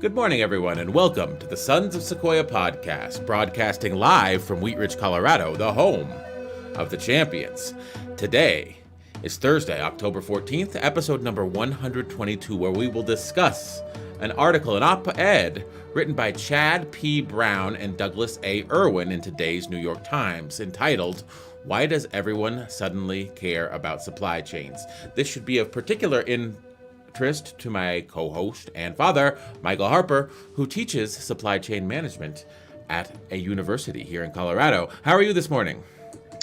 Good morning, everyone, and welcome to the Sons of Sequoia podcast, broadcasting live from Wheat Ridge, Colorado, the home of the champions. Today is Thursday, October 14th, episode number 122, where we will discuss an article, an op-ed, written by Chad P. Brown and Douglas A. Irwin in today's New York Times, entitled, "Why Does Everyone Suddenly Care About Supply Chains?" This should be of particular interest to my co-host and father, Michael Harper, who teaches supply chain management at a university here in Colorado. How are you this morning?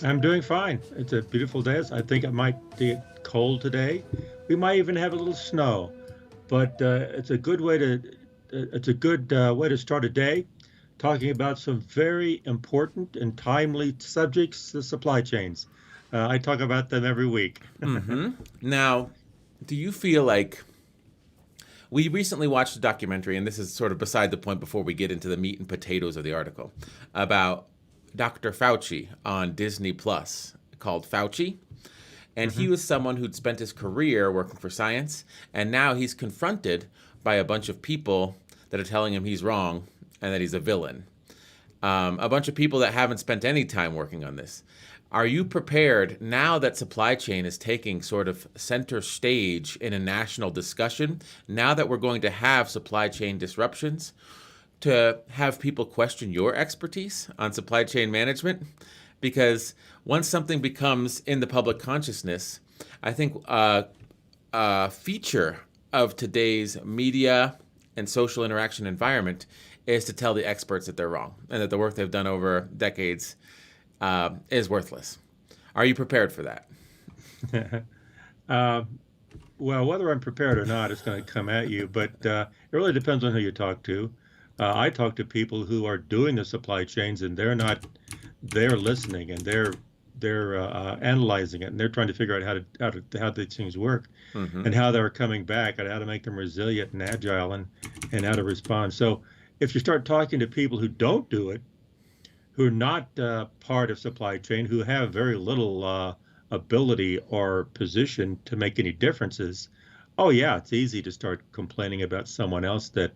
I'm doing fine. It's a beautiful day. I think it might be cold today. We might even have a little snow, but it's a good way to start a day, talking about some very important and timely subjects, the supply chains. I talk about them every week. Now, do you feel like we recently watched a documentary, and this is sort of beside the point before we get into the meat and potatoes of the article, about Dr. Fauci on Disney Plus called Fauci. And he was someone who'd spent his career working for science, and now he's confronted by a bunch of people that are telling him he's wrong and that he's a villain. A bunch of people that haven't spent any time working on this. Are you prepared, now that supply chain is taking sort of center stage in a national discussion, now that we're going to have supply chain disruptions, to have people question your expertise on supply chain management? Because once something becomes in the public consciousness, I think a feature of today's media and social interaction environment is to tell the experts that they're wrong and that the work they've done over decades is worthless. Are you prepared for that? Well, whether I'm prepared or not, it's going to come at you, but it really depends on who you talk to. I talk to people who are doing the supply chains, and they're listening, and they're analyzing it, and they're trying to figure out how these things work, and how they're coming back, and how to make them resilient and agile, and how to respond. So if you start talking to people who don't do it, who are not part of supply chain, who have very little ability or position to make any differences, oh yeah, it's easy to start complaining about someone else that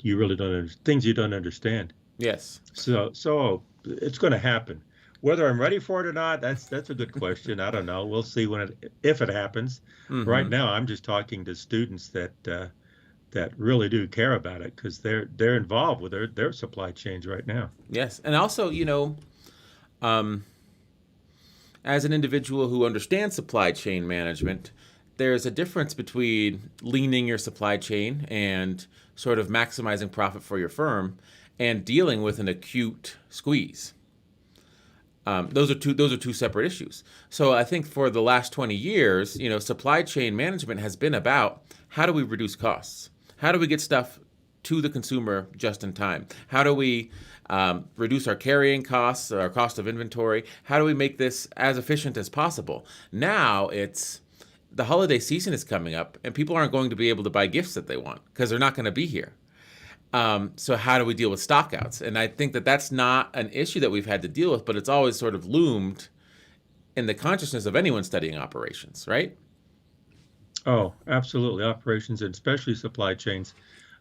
you really things you don't understand. Yes. So it's going to happen. Whether I'm ready for it or not, that's a good question. I don't know. We'll see if it happens. Right now, I'm just talking to students that really do care about it, because they're involved with their supply chains right now. Yes, and also, as an individual who understands supply chain management, there's a difference between leaning your supply chain and sort of maximizing profit for your firm and dealing with an acute squeeze. Those are two separate issues. So I think for the last 20 years, supply chain management has been about how do we reduce costs? How do we get stuff to the consumer just in time? How do we reduce our carrying costs, our cost of inventory? How do we make this as efficient as possible? Now it's the holiday season is coming up, and people aren't going to be able to buy gifts that they want because they're not going to be here. So how do we deal with stockouts? And I think that that's not an issue that we've had to deal with, but it's always sort of loomed in the consciousness of anyone studying operations, right? Oh, absolutely. Operations, and especially supply chains.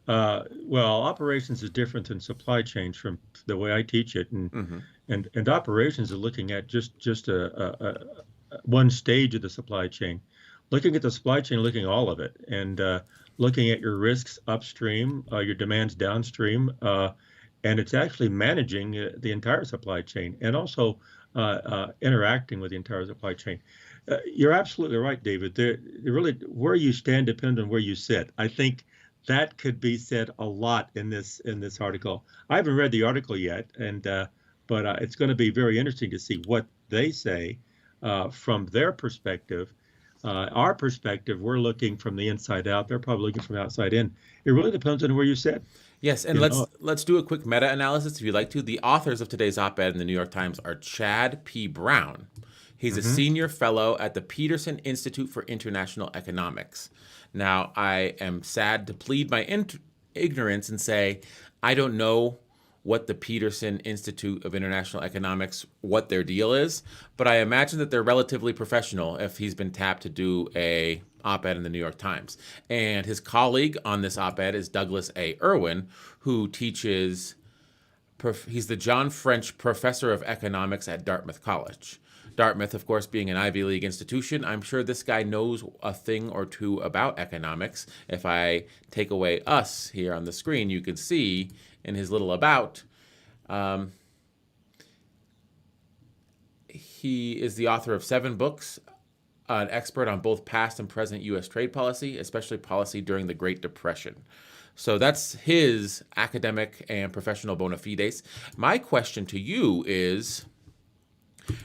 Well, operations is different than supply chains from the way I teach it, and operations are looking at just a one stage of the supply chain, looking at the supply chain, looking at all of it, and looking at your risks upstream, your demands downstream, and it's actually managing the entire supply chain, and also interacting with the entire supply chain. You're absolutely right, David. Really, where you stand depends on where you sit. I think that could be said a lot in this article. I haven't read the article yet, but it's going to be very interesting to see what they say from their perspective. Our perspective, we're looking from the inside out. They're probably looking from outside in. It really depends on where you sit. Yes, and let's do a quick meta-analysis if you'd like to. The authors of today's op-ed in the New York Times are Chad P. Brown. He's a senior fellow at the Peterson Institute for International Economics. Now, I am sad to plead my ignorance and say I don't know what the Peterson Institute of International Economics, what their deal is, but I imagine that they're relatively professional if he's been tapped to do a op-ed in the New York Times. And his colleague on this op-ed is Douglas A. Irwin, who teaches, he's the John French Professor of Economics at Dartmouth College. Dartmouth, of course, being an Ivy League institution, I'm sure this guy knows a thing or two about economics. If I take away us here on the screen, you can see in his little about, he is the author of 7 books, an expert on both past and present U.S. trade policy, especially policy during the Great Depression. So that's his academic and professional bona fides. My question to you is,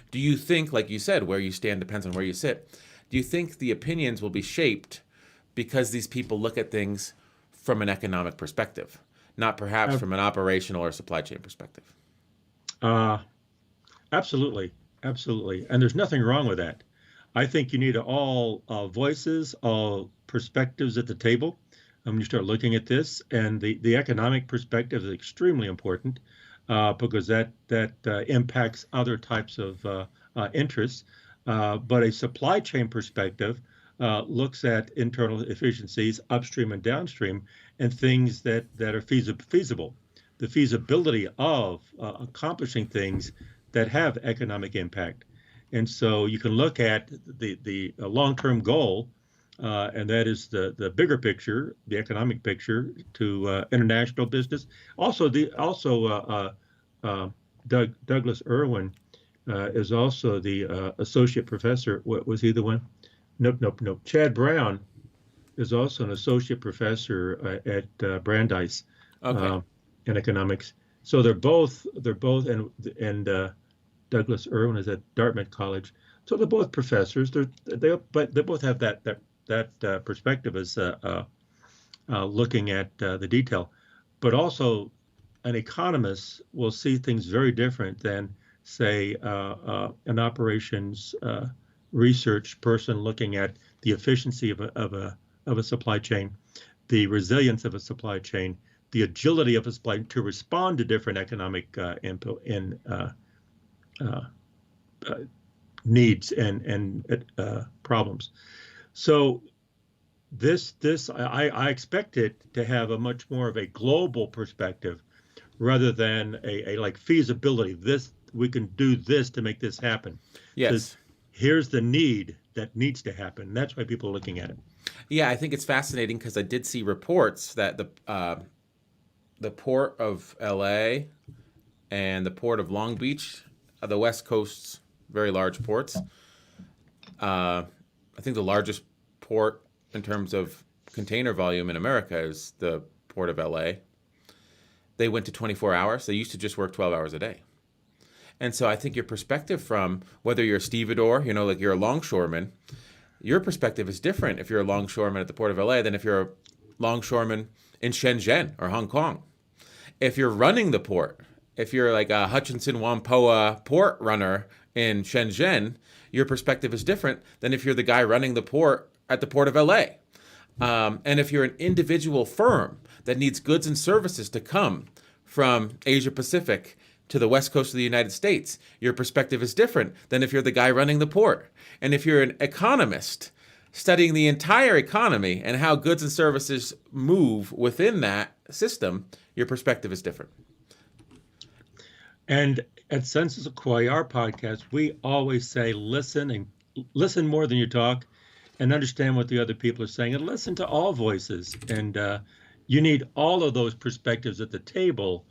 do you think, like you said, where you stand depends on where you sit, do you think the opinions will be shaped because these people look at things from an economic perspective, not perhaps from an operational or supply chain perspective? Absolutely. Absolutely. And there's nothing wrong with that. I think you need all voices, all perspectives at the table when you start looking at this. And the economic perspective is extremely important because that impacts other types of interests. But a supply chain perspective looks at internal efficiencies upstream and downstream and things that are feasible, the feasibility of accomplishing things that have economic impact. And so you can look at the long-term goal, and that is the bigger picture, the economic picture to international business. Also, Douglas Irwin is also the associate professor. What was he the one? Nope. Chad Brown is also an associate professor at Brandeis in economics. So they're both, and Douglas Irwin is at Dartmouth College. So they're both professors. They both have that perspective as looking at the detail. But also, an economist will see things very different than, say, an operations research person looking at the efficiency of a supply chain, the resilience of a supply chain, the agility of a supply to respond to different economic input and needs and problems. So I expect it to have a much more of a global perspective rather than a like feasibility. This, we can do this to make this happen. Yes. Here's the need that needs to happen. That's why people are looking at it. Yeah, I think it's fascinating because I did see reports that the port of LA and the port of Long Beach, the West Coast's very large ports. I think the largest port in terms of container volume in America is the port of LA. They went to 24 hours. They used to just work 12 hours a day. And so I think your perspective from whether you're a stevedore, like you're a longshoreman, your perspective is different if you're a longshoreman at the port of LA than if you're a longshoreman in Shenzhen or Hong Kong. If you're running the port, if you're like a Hutchinson Whampoa port runner in Shenzhen, your perspective is different than if you're the guy running the port at the port of LA. And if you're an individual firm that needs goods and services to come from Asia Pacific to the West Coast of the United States, your perspective is different than if you're the guy running the port. And if you're an economist studying the entire economy and how goods and services move within that system, your perspective is different. And at Census Acquire, our podcast, we always say listen more than you talk, and understand what the other people are saying, and listen to all voices. And you need all of those perspectives at the table,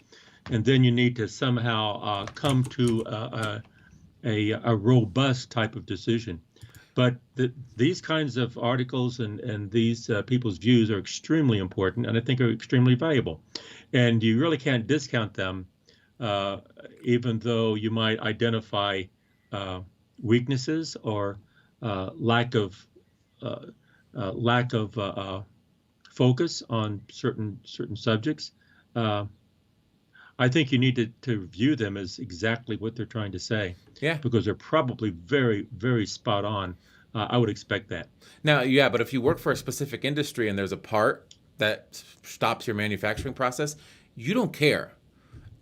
and then you need to somehow come to a robust type of decision. But these kinds of articles and these people's views are extremely important, and I think are extremely valuable. And you really can't discount them, even though you might identify weaknesses or lack of focus on certain subjects. I think you need to view them as exactly what they're trying to say. Yeah. Because they're probably very, very spot on. I would expect that. Now, yeah, but if you work for a specific industry and there's a part that stops your manufacturing process, you don't care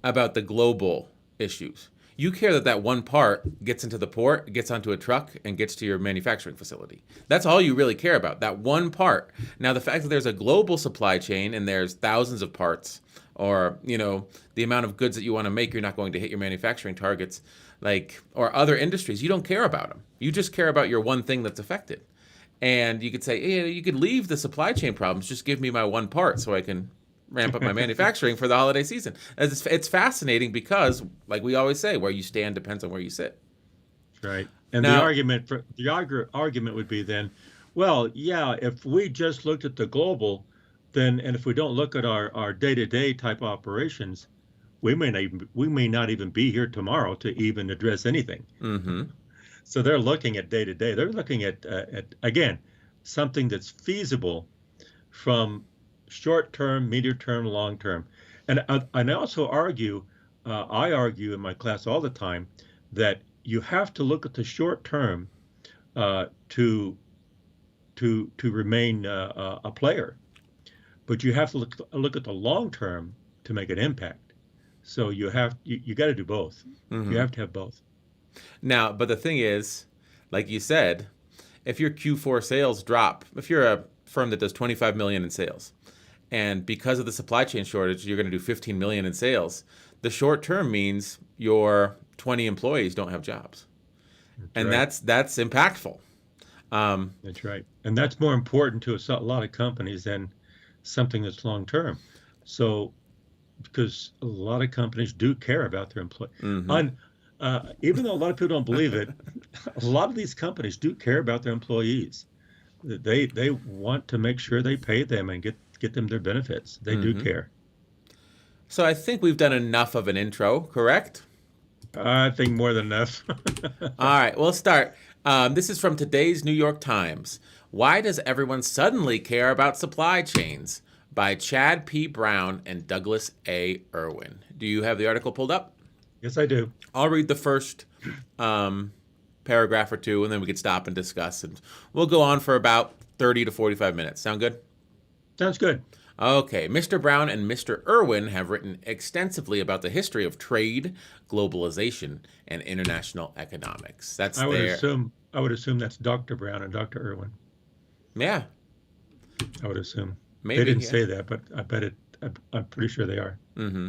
about the global issues. You care that that one part gets into the port, gets onto a truck, and gets to your manufacturing facility. That's all you really care about, that one part. Now, the fact that there's a global supply chain and there's thousands of parts, or, you know, the amount of goods that you want to make, you're not going to hit your manufacturing targets, like, or other industries, you don't care about them. You just care about your one thing that's affected. And you could say, hey, you could leave the supply chain problems, just give me my one part so I can ramp up my manufacturing for the holiday season. It's fascinating because, like we always say, where you stand depends on where you sit. Right. And Now, the argument would be then, well, yeah, if we just looked at the global, then, and if we don't look at our day-to-day type operations, we may not even be here tomorrow to even address anything. mm-hmm. So they're looking at day-to-day. They're looking at again, something that's feasible from short-term, medium-term, long-term. And I also argue, I argue in my class all the time, that you have to look at the short-term to remain a player, but you have to look at the long-term to make an impact. So you got to do both. Mm-hmm. You have to have both. Now, but the thing is, like you said, if your Q4 sales drop, if you're a firm that does 25 million in sales, and because of the supply chain shortage, you're going to do 15 million in sales, the short term means your 20 employees don't have jobs. And that's impactful. That's right. And that's more important to a lot of companies than something that's long term. So, because a lot of companies do care about their employees. Mm-hmm. Even though a lot of people don't believe it, a lot of these companies do care about their employees. They want to make sure they pay them and get them their benefits. They do care. So I think we've done enough of an intro, correct? I think more than enough. All right, we'll start. This is from today's New York Times. Why does everyone suddenly care about supply chains? By Chad P. Brown and Douglas A. Irwin. Do you have the article pulled up? Yes, I do. I'll read the first paragraph or two, and then we could stop and discuss. And we'll go on for about 30 to 45 minutes. Sound good? Sounds good. Okay. Mr. Brown and Mr. Irwin have written extensively about the history of trade, globalization, and international economics. I would assume that's Dr. Brown and Dr. Irwin. Yeah. I would assume. Maybe, they didn't say that, but I bet I'm pretty sure they are. Mm-hmm.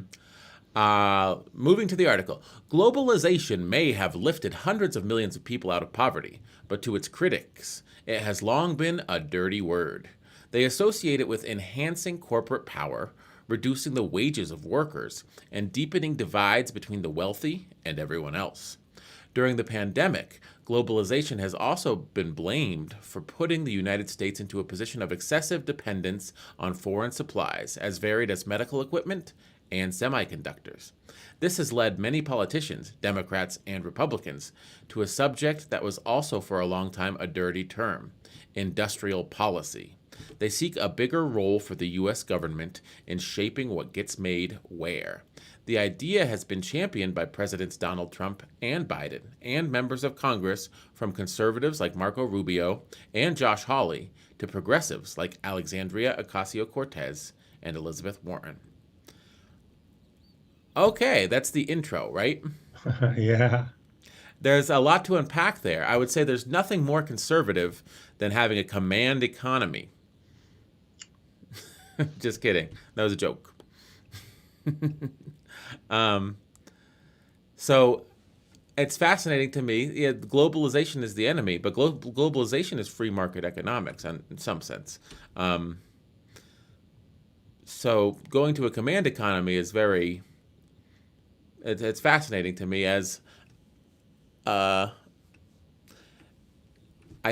Moving to the article, globalization may have lifted hundreds of millions of people out of poverty, but to its critics, it has long been a dirty word. They associate it with enhancing corporate power, reducing the wages of workers, and deepening divides between the wealthy and everyone else. During the pandemic, globalization has also been blamed for putting the United States into a position of excessive dependence on foreign supplies, as varied as medical equipment and semiconductors. This has led many politicians, Democrats and Republicans, to a subject that was also for a long time a dirty term, industrial policy. They seek a bigger role for the U.S. government in shaping what gets made where. The idea has been championed by Presidents Donald Trump and Biden and members of Congress, from conservatives like Marco Rubio and Josh Hawley to progressives like Alexandria Ocasio-Cortez and Elizabeth Warren. Okay, that's the intro, right? Yeah. There's a lot to unpack there. I would say there's nothing more conservative than having a command economy. Just kidding. That was a joke. So it's fascinating to me. Yeah, globalization is the enemy, but globalization is free market economics in some sense. So going to a command economy is very... It's fascinating to me, as I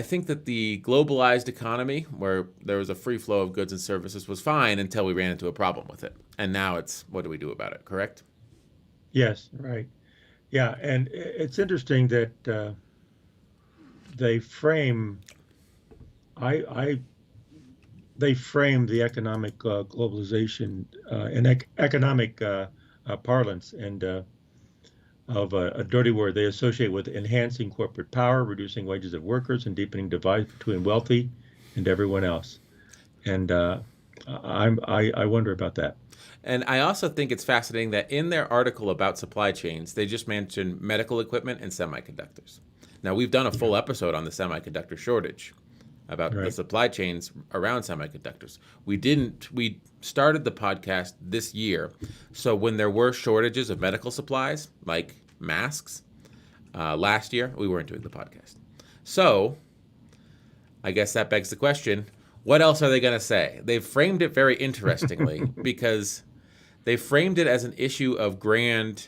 think that the globalized economy, where there was a free flow of goods and services, was fine until we ran into a problem with it. And now it's, what do we do about it, correct? Yes, right. Yeah, and it's interesting that they frame they frame the economic globalization in economic parlance and of a dirty word they associate with enhancing corporate power, reducing wages of workers, and deepening divides between wealthy and everyone else. And I wonder about that. And I also think it's fascinating that in their article about supply chains, they just mentioned medical equipment and semiconductors. Now, we've done a full episode on the semiconductor shortage about the Right. supply chains around semiconductors. We started the podcast this year. So when there were shortages of medical supplies, like masks, last year, we weren't doing the podcast. So I guess that begs the question, what else are they going to say? They've framed it very interestingly because they framed it as an issue of grand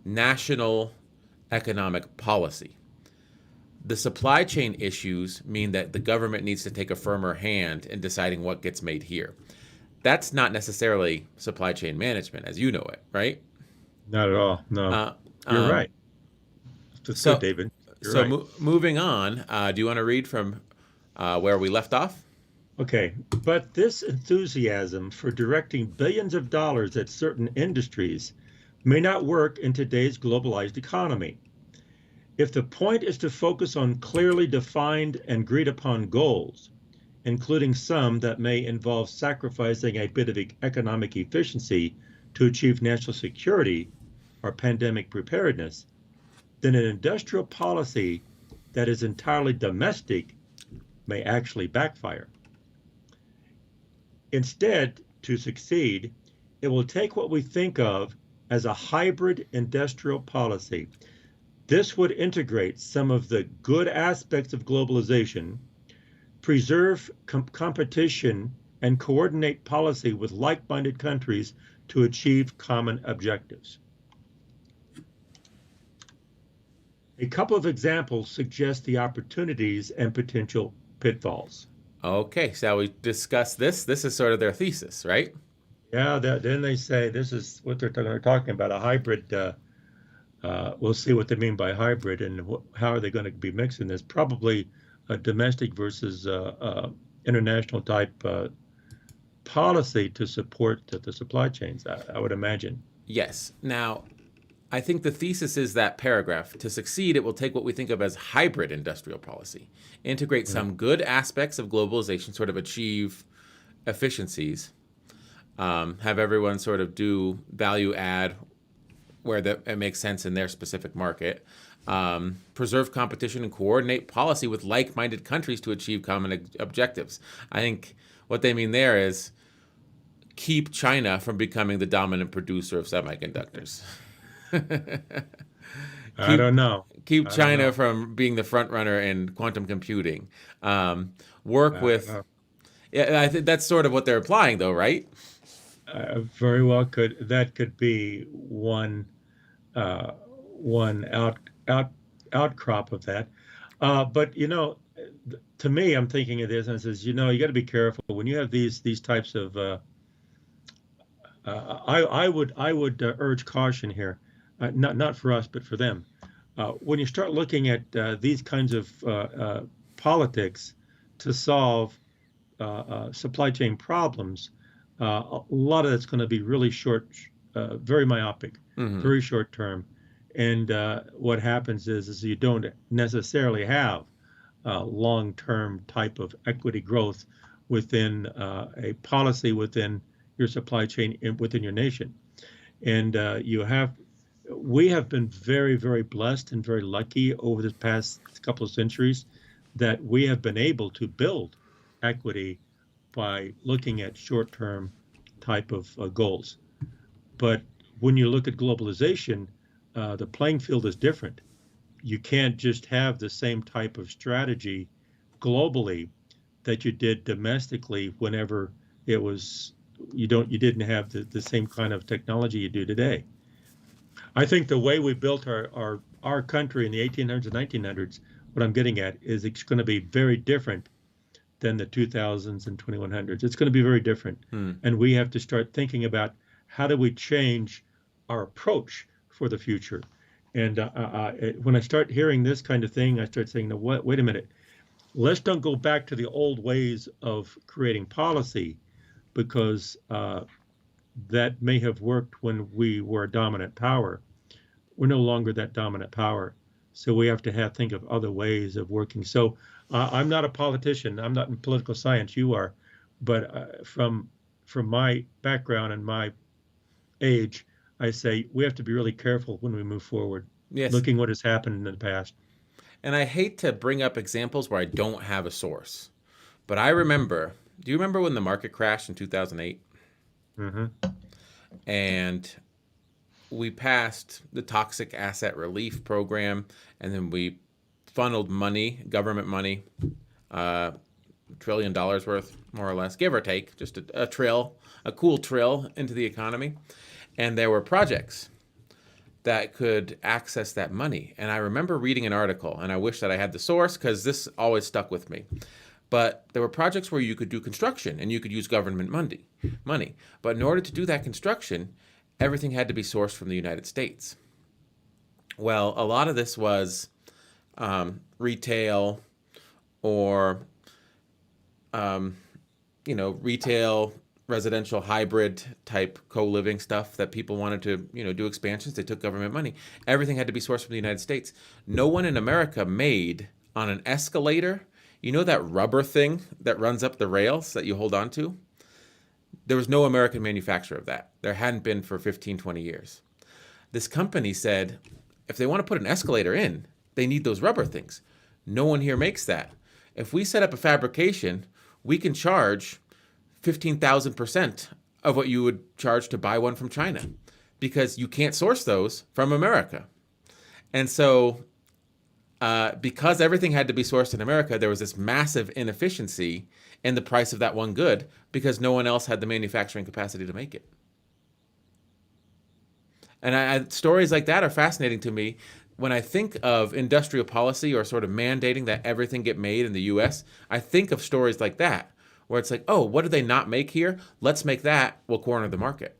national economic policy. The supply chain issues mean that the government needs to take a firmer hand in deciding what gets made here. That's not necessarily supply chain management as you know it, right? Not at all. No, Uh, you're um, right. That's good, so, David. You're so right. moving on, do you want to read from where we left off? Okay, but this enthusiasm for directing billions of dollars at certain industries may not work in today's globalized economy. If the point is to focus on clearly defined and agreed upon goals, including some that may involve sacrificing a bit of economic efficiency to achieve national security or pandemic preparedness, then an industrial policy that is entirely domestic may actually backfire. Instead, to succeed, it will take what we think of as a hybrid industrial policy. This would integrate some of the good aspects of globalization, preserve competition, and coordinate policy with like-minded countries to achieve common objectives. A couple of examples suggest the opportunities and potential pitfalls. Okay, shall we discuss this? This is sort of their thesis, right? Yeah, then they say this is what they're talking about, a hybrid. We'll see what they mean by hybrid and how are they going to be mixing this. Probably a domestic versus international type policy to support the supply chains, I would imagine. Yes. Now, I think the thesis is that paragraph. To succeed, it will take what we think of as hybrid industrial policy, integrate some good aspects of globalization, sort of achieve efficiencies, have everyone sort of do value add where it makes sense in their specific market, preserve competition and coordinate policy with like-minded countries to achieve common objectives. I think what they mean there is keep China from becoming the dominant producer of semiconductors. I don't know. Keep I don't China know. from being the front runner in quantum computing. Work I don't with, know. yeah, I think that's sort of what they're implying, though, right? Very well could be one outcrop of that. But to me, I'm thinking of this and it says, you got to be careful when you have these types of. I would urge caution here, not for us, but for them. When you start looking at these kinds of politics to solve supply chain problems, a lot of that's going to be really short, very myopic, Mm-hmm. very short term. And what happens is you don't necessarily have long-term type of equity growth within a policy within your supply chain within your nation. And we have been very, very blessed and very lucky over the past couple of centuries that we have been able to build equity by looking at short-term type of goals. But when you look at globalization, the playing field is different. You can't just have the same type of strategy globally that you did domestically whenever it was you didn't have the same kind of technology you do today. I think the way we built our country in the 1800s and 1900s, what I'm getting at is it's going to be very different than the 2000s and 2100s. It's going to be very different. And we have to start thinking about how do we change our approach for the future. And when I start hearing this kind of thing, I start saying, no, wait a minute. Let's don't go back to the old ways of creating policy because that may have worked when we were a dominant power. We're no longer that dominant power. So we have to think of other ways of working. So I'm not a politician. I'm not in political science. You are. But from my background and my age, I say we have to be really careful when we move forward, Yes. looking what has happened in the past. And I hate to bring up examples where I don't have a source, but I remember. Do you remember when the market crashed in 2008? Hmm. And we passed the toxic asset relief program, and then we funneled money, government money, $1 trillion worth, more or less, give or take, just a trill, a cool trill into the economy. And there were projects that could access that money. And I remember reading an article, and I wish that I had the source because this always stuck with me. But there were projects where you could do construction and you could use government money. But in order to do that construction, everything had to be sourced from the United States. Well, a lot of this was retail or retail, residential, hybrid type co-living stuff that people wanted to, do expansions. They took government money. Everything had to be sourced from the United States. No one in America made on an escalator, that rubber thing that runs up the rails that you hold on to? There was no American manufacturer of that. There hadn't been for 15, 20 years. This company said, if they want to put an escalator in, they need those rubber things. No one here makes that. If we set up a fabrication, we can charge 15,000% of what you would charge to buy one from China because you can't source those from America. And so because everything had to be sourced in America, there was this massive inefficiency in the price of that one good because no one else had the manufacturing capacity to make it. And stories like that are fascinating to me. When I think of industrial policy or sort of mandating that everything get made in the U.S., I think of stories like that, where it's like, oh, what do they not make here? Let's make that. We'll corner the market.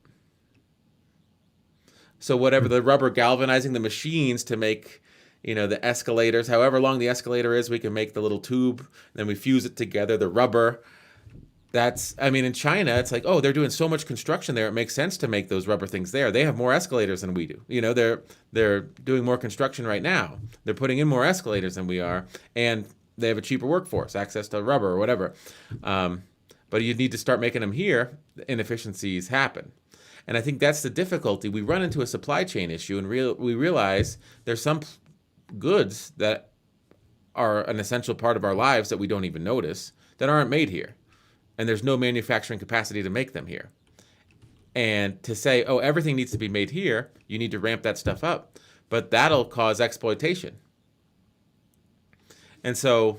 So whatever the rubber galvanizing the machines to make, the escalators, however long the escalator is, we can make the little tube, then we fuse it together, the rubber. In China, it's like, oh, they're doing so much construction there. It makes sense to make those rubber things there. They have more escalators than we do. They're doing more construction right now. They're putting in more escalators than we are, and they have a cheaper workforce, access to rubber or whatever. But you need to start making them here. Inefficiencies happen. And I think that's the difficulty. We run into a supply chain issue, and we realize there's some goods that are an essential part of our lives that we don't even notice that aren't made here. And there's no manufacturing capacity to make them here. And to say, oh, everything needs to be made here, you need to ramp that stuff up. But that'll cause exploitation. And so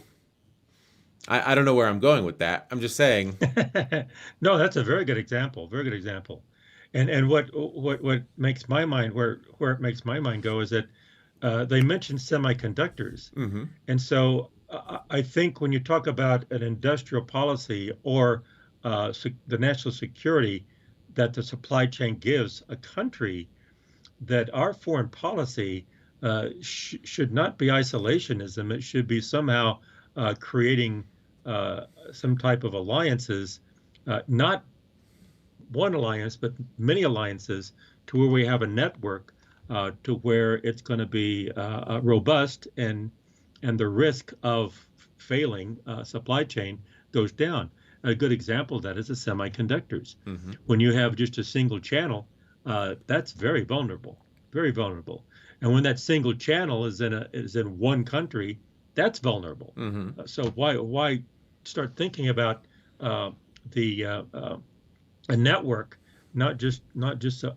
I don't know where I'm going with that. I'm just saying. No, that's a very good example. Very good example. And what makes my mind where it makes my mind go is that they mentioned semiconductors. Mm-hmm. And so I think when you talk about an industrial policy or the national security that the supply chain gives a country, that our foreign policy should not be isolationism. It should be somehow creating some type of alliances, not one alliance, but many alliances, to where we have a network to where it's going to be robust and the risk of failing supply chain goes down. A good example of that is the semiconductors. Mm-hmm. When you have just a single channel, that's very vulnerable, very vulnerable. And when that single channel is in one country, that's vulnerable. Mm-hmm. So why start thinking about a network, not just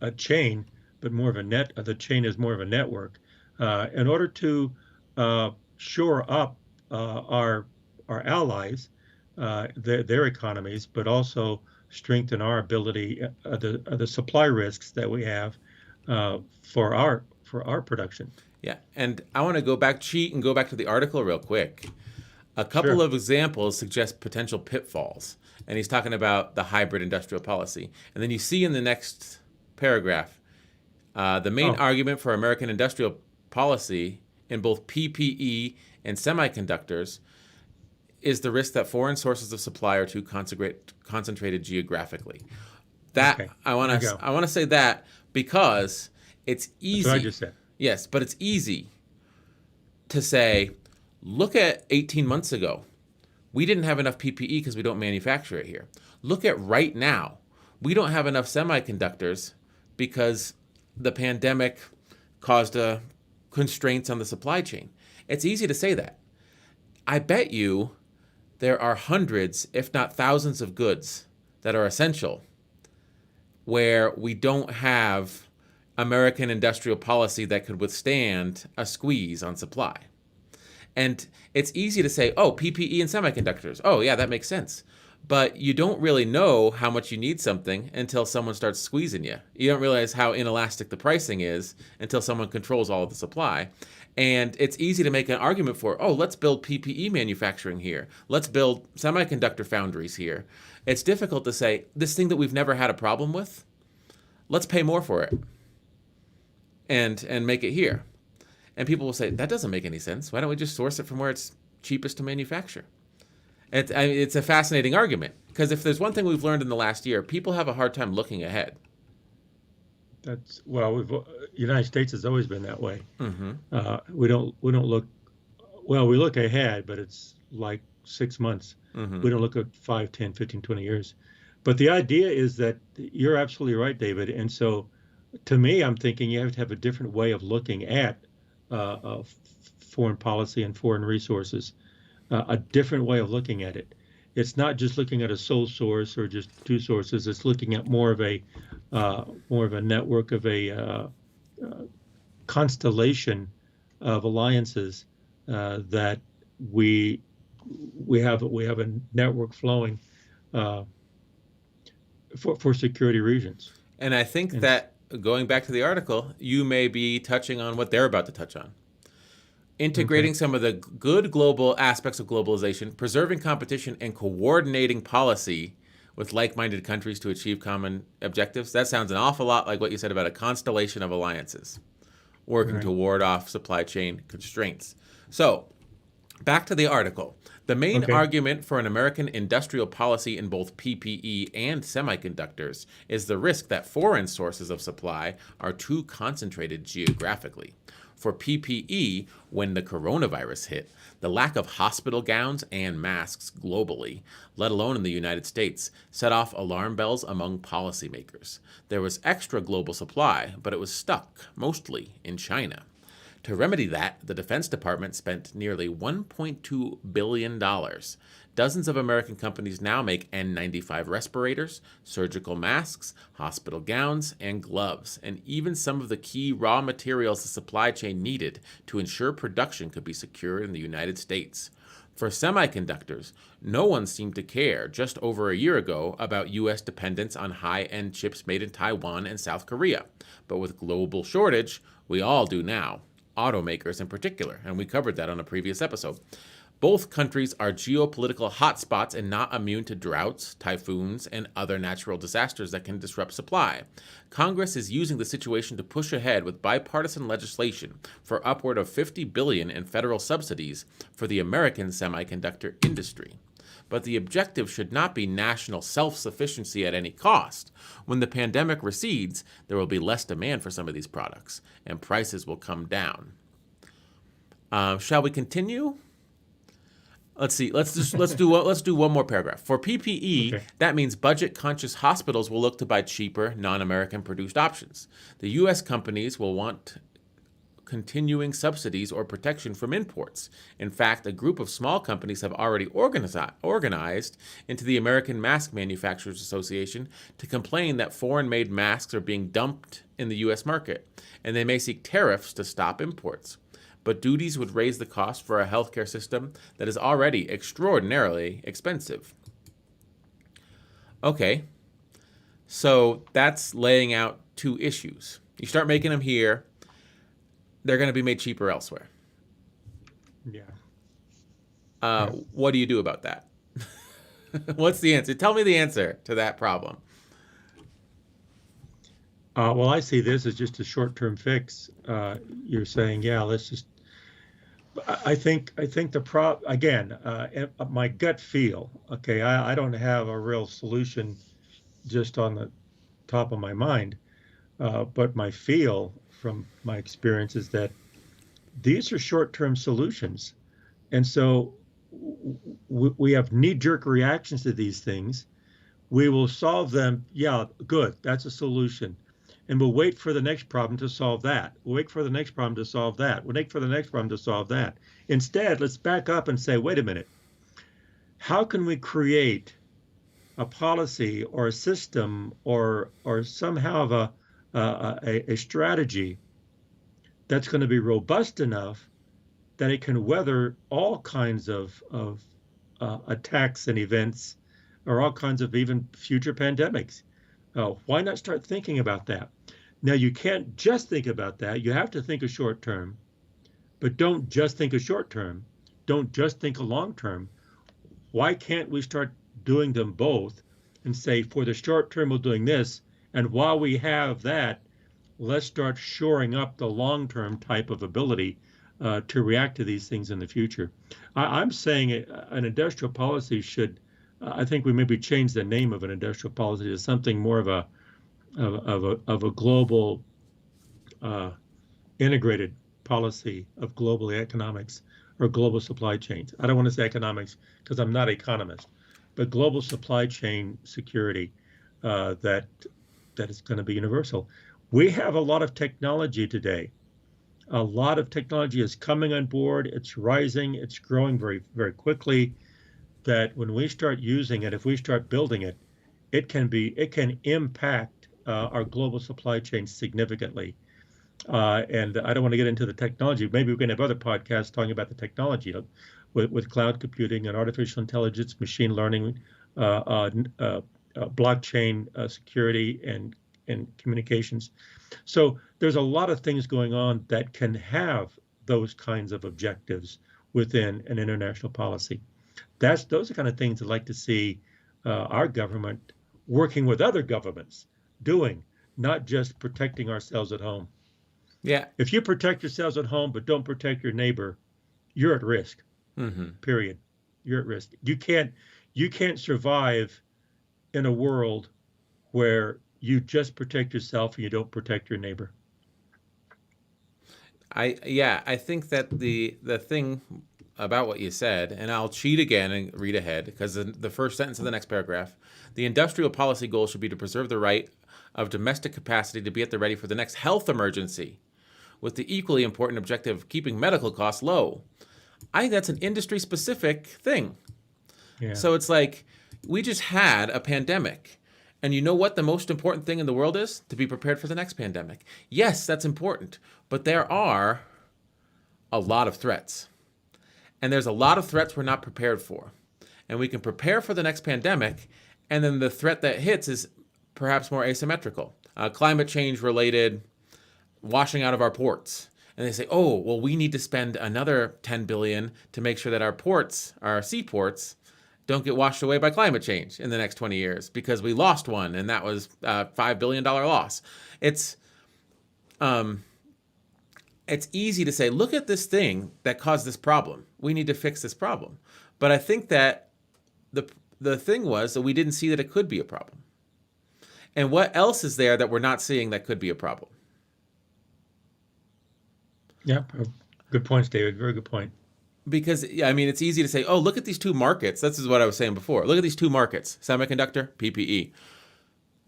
a chain, but more of a net. The chain is more of a network, in order to shore up our allies, their economies, but also strengthen our ability, the supply risks that we have for our production. Yeah, and I want to go back to the article real quick. A couple of examples suggest potential pitfalls, and he's talking about the hybrid industrial policy. And then you see in the next paragraph, the main argument for American industrial policy in both PPE and semiconductors is the risk that foreign sources of supply are too concentrated geographically. I want to say that because it's easy. That's what I just said. Yes, but it's easy to say, look at 18 months ago. We didn't have enough PPE because we don't manufacture it here. Look at right now. We don't have enough semiconductors because the pandemic caused constraints on the supply chain. It's easy to say that. I bet you there are hundreds, if not thousands, of goods that are essential where we don't have American industrial policy that could withstand a squeeze on supply. And it's easy to say, oh, PPE and semiconductors. Oh, yeah, that makes sense. But you don't really know how much you need something until someone starts squeezing you. You don't realize how inelastic the pricing is until someone controls all of the supply. And it's easy to make an argument for, oh, let's build PPE manufacturing here. Let's build semiconductor foundries here. It's difficult to say, this thing that we've never had a problem with, let's pay more for it and make it here. And people will say, that doesn't make any sense. Why don't we just source it from where it's cheapest to manufacture? It's a fascinating argument, because if there's one thing we've learned in the last year, people have a hard time looking ahead. United States has always been that way. Mm-hmm. We don't look, well, we look ahead, but it's like 6 months. Mm-hmm. We don't look at 5, 10, 15, 20 years. But the idea is that you're absolutely right, David. And so to me, I'm thinking you have to have a different way of looking at foreign policy and foreign resources, a different way of looking at it. It's not just looking at a sole source or just two sources. It's looking at more of a network, of a constellation of alliances that we have a network flowing for security reasons. And I think that, going back to the article, you may be touching on what they're about to touch on. Integrating some of the good global aspects of globalization, preserving competition, and coordinating policy with like-minded countries to achieve common objectives. That sounds an awful lot like what you said about a constellation of alliances working to ward off supply chain constraints. So, back to the article. The main argument for an American industrial policy in both PPE and semiconductors is the risk that foreign sources of supply are too concentrated geographically. For PPE, when the coronavirus hit, the lack of hospital gowns and masks globally, let alone in the United States, set off alarm bells among policymakers. There was extra global supply, but it was stuck, mostly in China. To remedy that, the Defense Department spent nearly $1.2 billion. Dozens of American companies now make N95 respirators, surgical masks, hospital gowns, and gloves, and even some of the key raw materials the supply chain needed to ensure production could be secured in the United States. For semiconductors, no one seemed to care just over a year ago about U.S. dependence on high-end chips made in Taiwan and South Korea. But with global shortage, we all do now. Automakers in particular, and we covered that on a previous episode. Both countries are geopolitical hotspots and not immune to droughts, typhoons, and other natural disasters that can disrupt supply. Congress is using the situation to push ahead with bipartisan legislation for upward of $50 billion in federal subsidies for the American semiconductor industry. But the objective should not be national self-sufficiency at any cost. When the pandemic recedes, there will be less demand for some of these products, and prices will come down. Shall we continue? Let's see. Let's do one more paragraph. For PPE, that means budget-conscious hospitals will look to buy cheaper, non-American produced options. The U.S. companies will want continuing subsidies or protection from imports. In fact, a group of small companies have already organized into the American Mask Manufacturers Association to complain that foreign-made masks are being dumped in the U.S. market, and they may seek tariffs to stop imports. But duties would raise the cost for a healthcare system that is already extraordinarily expensive. Okay, so that's laying out two issues. You start making them here, they're going to be made cheaper elsewhere. Yeah. What do you do about that? What's the answer? Tell me the answer to that problem. Well, I see this as just a short-term fix. You're saying, yeah, let's just. I think again, my gut feel. Okay, I don't have a real solution just on the top of my mind, but my feel from my experience is that these are short-term solutions, and so we have knee-jerk reactions to these things. We will solve them. Yeah, good. That's a solution. And we'll wait for the next problem to solve that. We'll wait for the next problem to solve that. We'll wait for the next problem to solve that. Instead, let's back up and say, wait a minute. How can we create a policy or a system or somehow of a strategy that's going to be robust enough that it can weather all kinds of attacks and events, or all kinds of even future pandemics? Why not start thinking about that? Now, you can't just think about that. You have to think of short term, but don't just think of short term. Don't just think of long term. Why can't we start doing them both and say, for the short term, we're doing this, and while we have that, let's start shoring up the long term type of ability to react to these things in the future. I'm saying an industrial policy should, I think we maybe change the name of an industrial policy to something more of a global integrated policy of global economics or global supply chains. I don't want to say economics because I'm not an economist, but global supply chain security that is going to be universal. We have a lot of technology today. A lot of technology is coming on board. It's rising. It's growing very, very quickly. That when we start using it, if we start building it, it can impact our global supply chain significantly. And I don't want to get into the technology. Maybe we can have other podcasts talking about the technology, with cloud computing and artificial intelligence, machine learning, blockchain security, and communications. So there's a lot of things going on that can have those kinds of objectives within an international policy. Those are the kind of things I'd like to see our government working with other governments doing, not just protecting ourselves at home. Yeah. If you protect yourselves at home but don't protect your neighbor, you're at risk. Mm-hmm. Period. You're at risk. You can't survive in a world where you just protect yourself and you don't protect your neighbor. I think that the thing about what you said, and I'll cheat again and read ahead, because the first sentence of the next paragraph, the industrial policy goal should be to preserve the right of domestic capacity to be at the ready for the next health emergency, with the equally important objective of keeping medical costs low. I think that's an industry-specific thing. Yeah. So it's like, we just had a pandemic. And you know what the most important thing in the world is? To be prepared for the next pandemic. Yes, that's important. But there are a lot of threats. And there's a lot of threats we're not prepared for. And we can prepare for the next pandemic, and then the threat that hits is perhaps more asymmetrical. Climate change related washing out of our ports. And they say, oh, well, we need to spend another $10 billion to make sure that our ports, our seaports, don't get washed away by climate change in the next 20 years because we lost one, and that was a $5 billion loss. It's easy to say, look at this thing that caused this problem. We need to fix this problem. But I think that the thing was that we didn't see that it could be a problem. And what else is there that we're not seeing that could be a problem? Yeah, good points, David. Very good point. Because, I mean, it's easy to say, oh, look at these two markets. This is what I was saying before. Look at these two markets, semiconductor, PPE.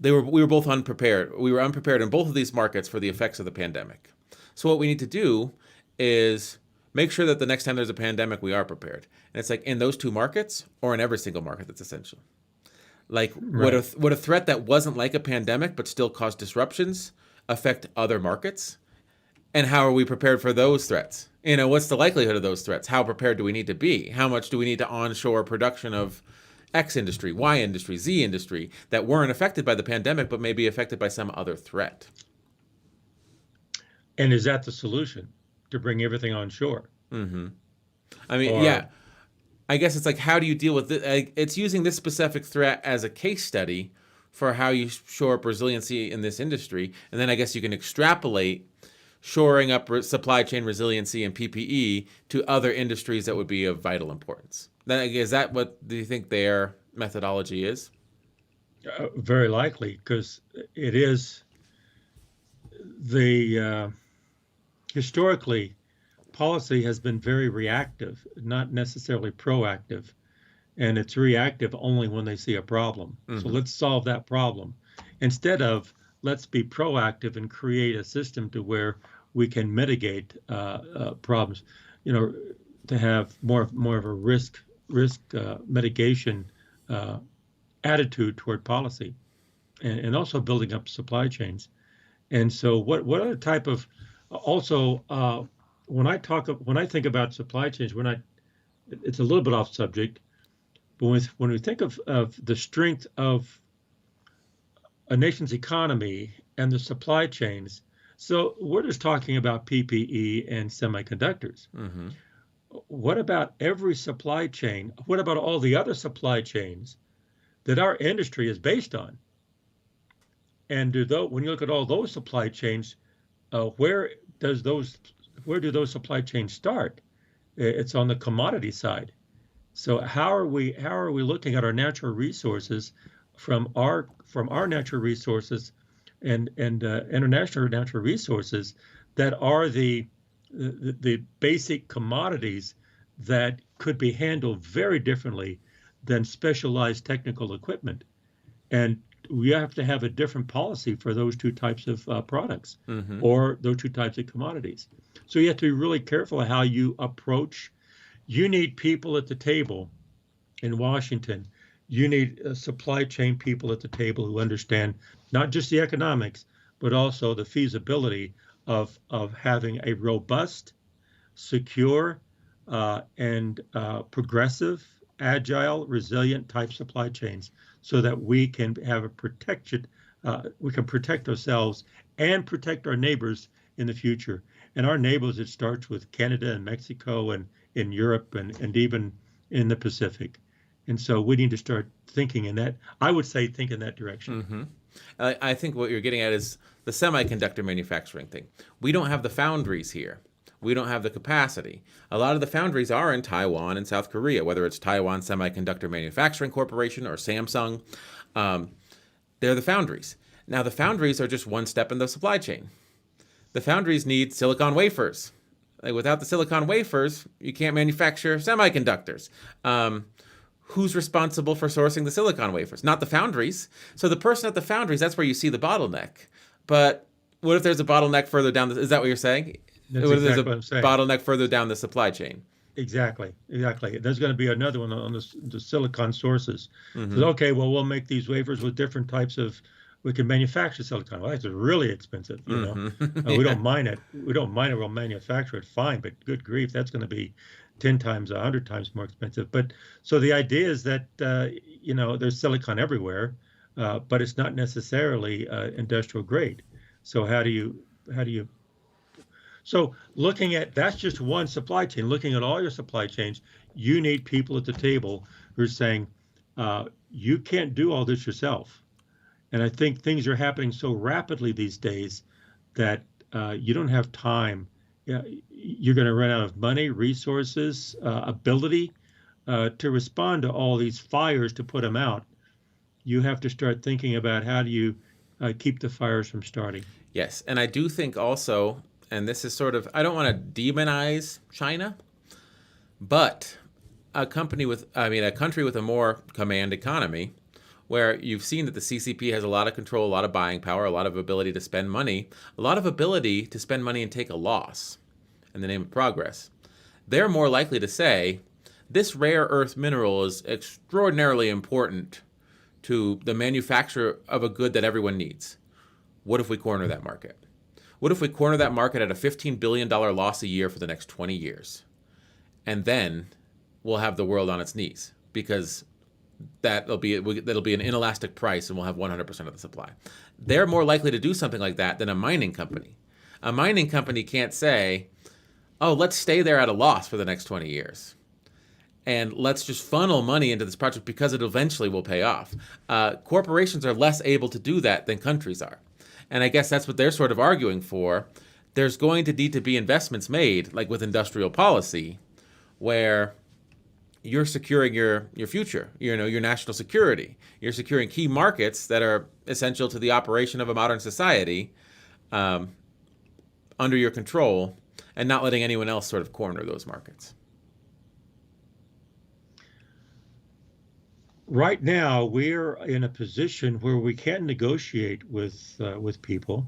We were both unprepared. We were unprepared in both of these markets for the effects of the pandemic. So what we need to do is make sure that the next time there's a pandemic, we are prepared. And it's like in those two markets or in every single market that's essential. Like, right. Would a threat that wasn't like a pandemic but still caused disruptions affect other markets? And how are we prepared for those threats? You know, what's the likelihood of those threats? How prepared do we need to be? How much do we need to onshore production of X industry, Y industry, Z industry that weren't affected by the pandemic but may be affected by some other threat? And is that the solution, to bring everything onshore? Mm-hmm. I mean, yeah. I guess it's like, how do you deal with it? It's using this specific threat as a case study for how you shore up resiliency in this industry. And then I guess you can extrapolate shoring up supply chain resiliency and PPE to other industries that would be of vital importance. Is that what do you think their methodology is? Very likely, because it is historically, policy has been very reactive, not necessarily proactive. And it's reactive only when they see a problem. So let's solve that problem instead of let's be proactive and create a system to where we can mitigate problems. To have more of a risk mitigation attitude toward policy, and also building up supply chains. And so, what other type of also when I think about supply chains, it's a little bit off subject. But when we think of the strength of a nation's economy and the supply chains, so we're just talking about PPE and semiconductors. What about every supply chain? What about all the other supply chains that our industry is based on? And when you look at all those supply chains, where do those supply chains start? It's on the commodity side. So how are we looking at our natural resources from our natural resources and international natural resources that are the basic commodities that could be handled very differently than specialized technical equipment? And we have to have a different policy for those two types of products or those two types of commodities. So you have to be really careful how you approach. You need people at the table in Washington. You need supply chain people at the table who understand not just the economics, but also the feasibility of having a robust, secure, and progressive, agile, resilient type supply chains, so that we can have a protection. We can protect ourselves and protect our neighbors in the future. And our neighbors, it starts with Canada and Mexico and in Europe and even in the Pacific. And so we need to start thinking in that. I would say think in that direction. I think what you're getting at is the semiconductor manufacturing thing. We don't have the foundries here. We don't have the capacity. A lot of the foundries are in Taiwan and South Korea, whether it's Taiwan Semiconductor Manufacturing Corporation or Samsung. They're the foundries. Now, the foundries are just one step in the supply chain. The foundries need silicon wafers. Without the silicon wafers, you can't manufacture semiconductors. Who's responsible for sourcing the silicon wafers? Not the foundries. So the person at the foundries, that's where you see the bottleneck. But what if there's a bottleneck further down? Is that what you're saying? That's what if exactly there's what I'm a saying. bottleneck further down the supply chain? Exactly. There's going to be another one on the silicon sources. So, okay, well, we'll make these wafers with different types of. We can manufacture silicon. Well, that's really expensive. We don't mine it. We'll manufacture it. Fine, but good grief, that's going to be 10 times, 100 times more expensive. But so the idea is that there's silicon everywhere, but it's not necessarily industrial grade. So how do you? So looking at that's just one supply chain. Looking at all your supply chains, you need people at the table who are saying, you can't do all this yourself. And I think things are happening so rapidly these days that you don't have time. You're going to run out of money, resources, ability to respond to all these fires, to put them out. You have to start thinking about how do you keep the fires from starting. Yes, and I do think also, and this is sort of, I don't want to demonize China, but a country with a more command economy, where you've seen that the CCP has a lot of control, a lot of buying power, a lot of ability to spend money, a lot of ability to spend money and take a loss in the name of progress. They're more likely to say, this rare earth mineral is extraordinarily important to the manufacture of a good that everyone needs. What if we corner that market? What if we corner that market at a $15 billion loss a year for the next 20 years? And then we'll have the world on its knees, because that'll be an inelastic price and we'll have 100% of the supply. They're more likely to do something like that than a mining company. A mining company can't say, oh, let's stay there at a loss for the next 20 years. And let's just funnel money into this project because it eventually will pay off. Corporations are less able to do that than countries are. And I guess that's what they're sort of arguing for. There's going to need to be investments made, like with industrial policy, where you're securing your future, your national security. You're securing key markets that are essential to the operation of a modern society under your control. and not letting anyone else sort of corner those markets? Right now, we're in a position where we can negotiate with people,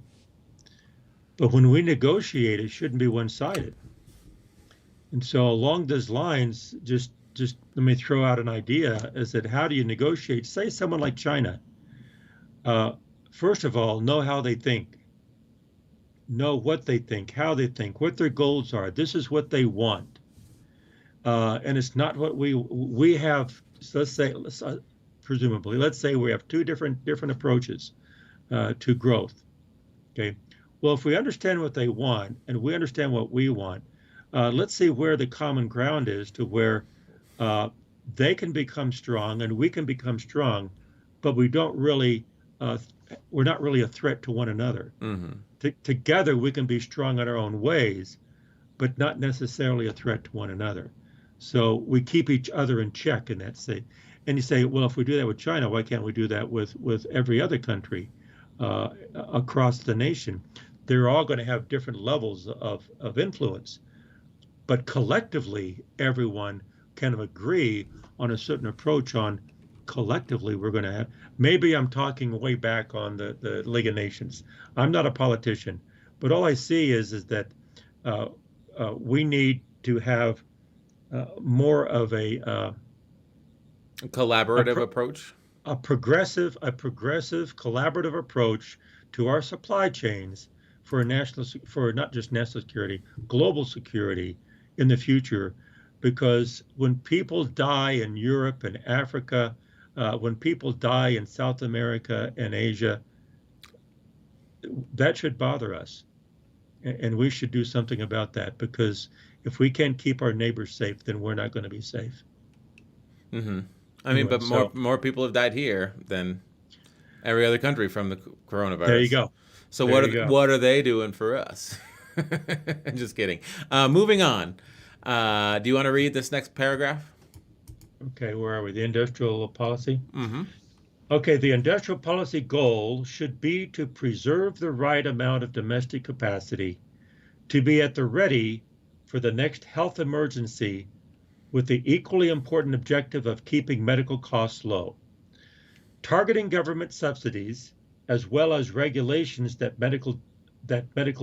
but when we negotiate, it shouldn't be one-sided. And so, along those lines, just let me throw out an idea: is that how do you negotiate? Say someone like China. First of all, know how they think, know what they think, how they think, what their goals are. This is what they want, and it's not what we have. So presumably, let's say we have two different approaches to growth. Okay. Well, if we understand what they want and we understand what we want, let's see where the common ground is to where they can become strong and we can become strong, but we don't really, we're not really a threat to one another. Mm-hmm. Together, we can be strong in our own ways, but not necessarily a threat to one another. So we keep each other in check in that state. And you say, well, if we do that with China, why can't we do that with every other country across the nation? They're all going to have different levels of influence, but collectively, everyone kind of agree on a certain approach on collectively we're going to have. Maybe I'm talking way back on the League of Nations. I'm not a politician, but all I see is that we need to have more of a collaborative approach, a progressive collaborative approach to our supply chains for not just national security, global security in the future. Because when people die in Europe and Africa, when people die in South America and Asia, that should bother us. And we should do something about that, because if we can't keep our neighbors safe, then we're not going to be safe. Mm-hmm. I mean, but more people have died here than every other country from the coronavirus. There you go. So what are they doing for us? Just kidding. Moving on. Do you want to read this next paragraph? Okay, where are we? The industrial policy? Mm-hmm. Okay, the industrial policy goal should be to preserve the right amount of domestic capacity to be at the ready for the next health emergency, with the equally important objective of keeping medical costs low. Targeting government subsidies, as well as regulations that medical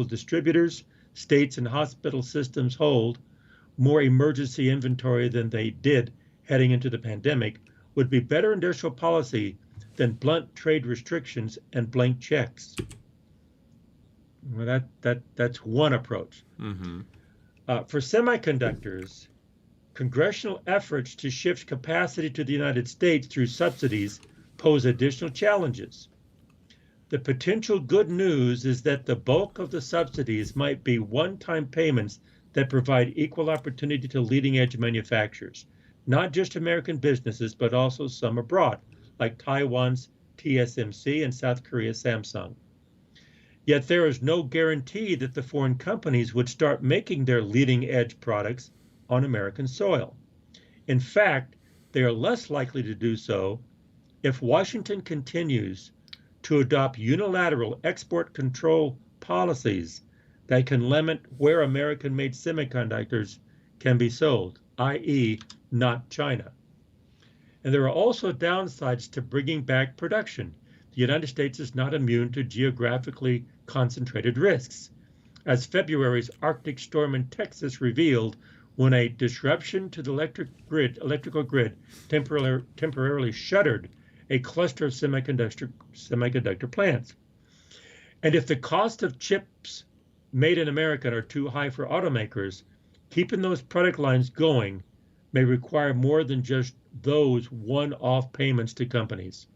distributors, states, and hospital systems hold more emergency inventory than they did heading into the pandemic, would be better industrial policy than blunt trade restrictions and blank checks. Well, that's one approach. Mm-hmm. For semiconductors, congressional efforts to shift capacity to the United States through subsidies pose additional challenges. The potential good news is that the bulk of the subsidies might be one-time payments that provide equal opportunity to leading-edge manufacturers, not just American businesses, but also some abroad, like Taiwan's TSMC and South Korea's Samsung. Yet there is no guarantee that the foreign companies would start making their leading-edge products on American soil. In fact, they are less likely to do so if Washington continues to adopt unilateral export control policies that can limit where American-made semiconductors can be sold, i.e., not China. And there are also downsides to bringing back production. The United States is not immune to geographically concentrated risks. As February's Arctic storm in Texas revealed, when a disruption to the electrical grid temporarily shuttered a cluster of semiconductor plants. And if the cost of chips made in America are too high for automakers, keeping those product lines going may require more than just those one-off payments to companies.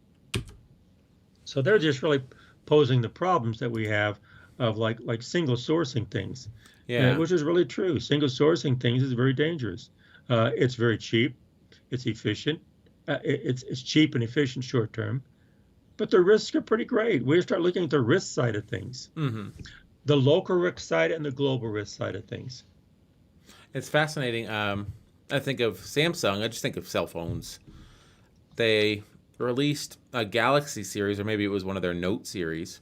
So they're just really posing the problems that we have of like single sourcing things, which is really true. Single sourcing things is very dangerous. It's very cheap, it's efficient, it's cheap and efficient short term, but the risks are pretty great. We start looking at the risk side of things, the local risk side and the global risk side of things. It's fascinating. I think of Samsung. I just think of cell phones. They released a Galaxy series, or maybe it was one of their Note series.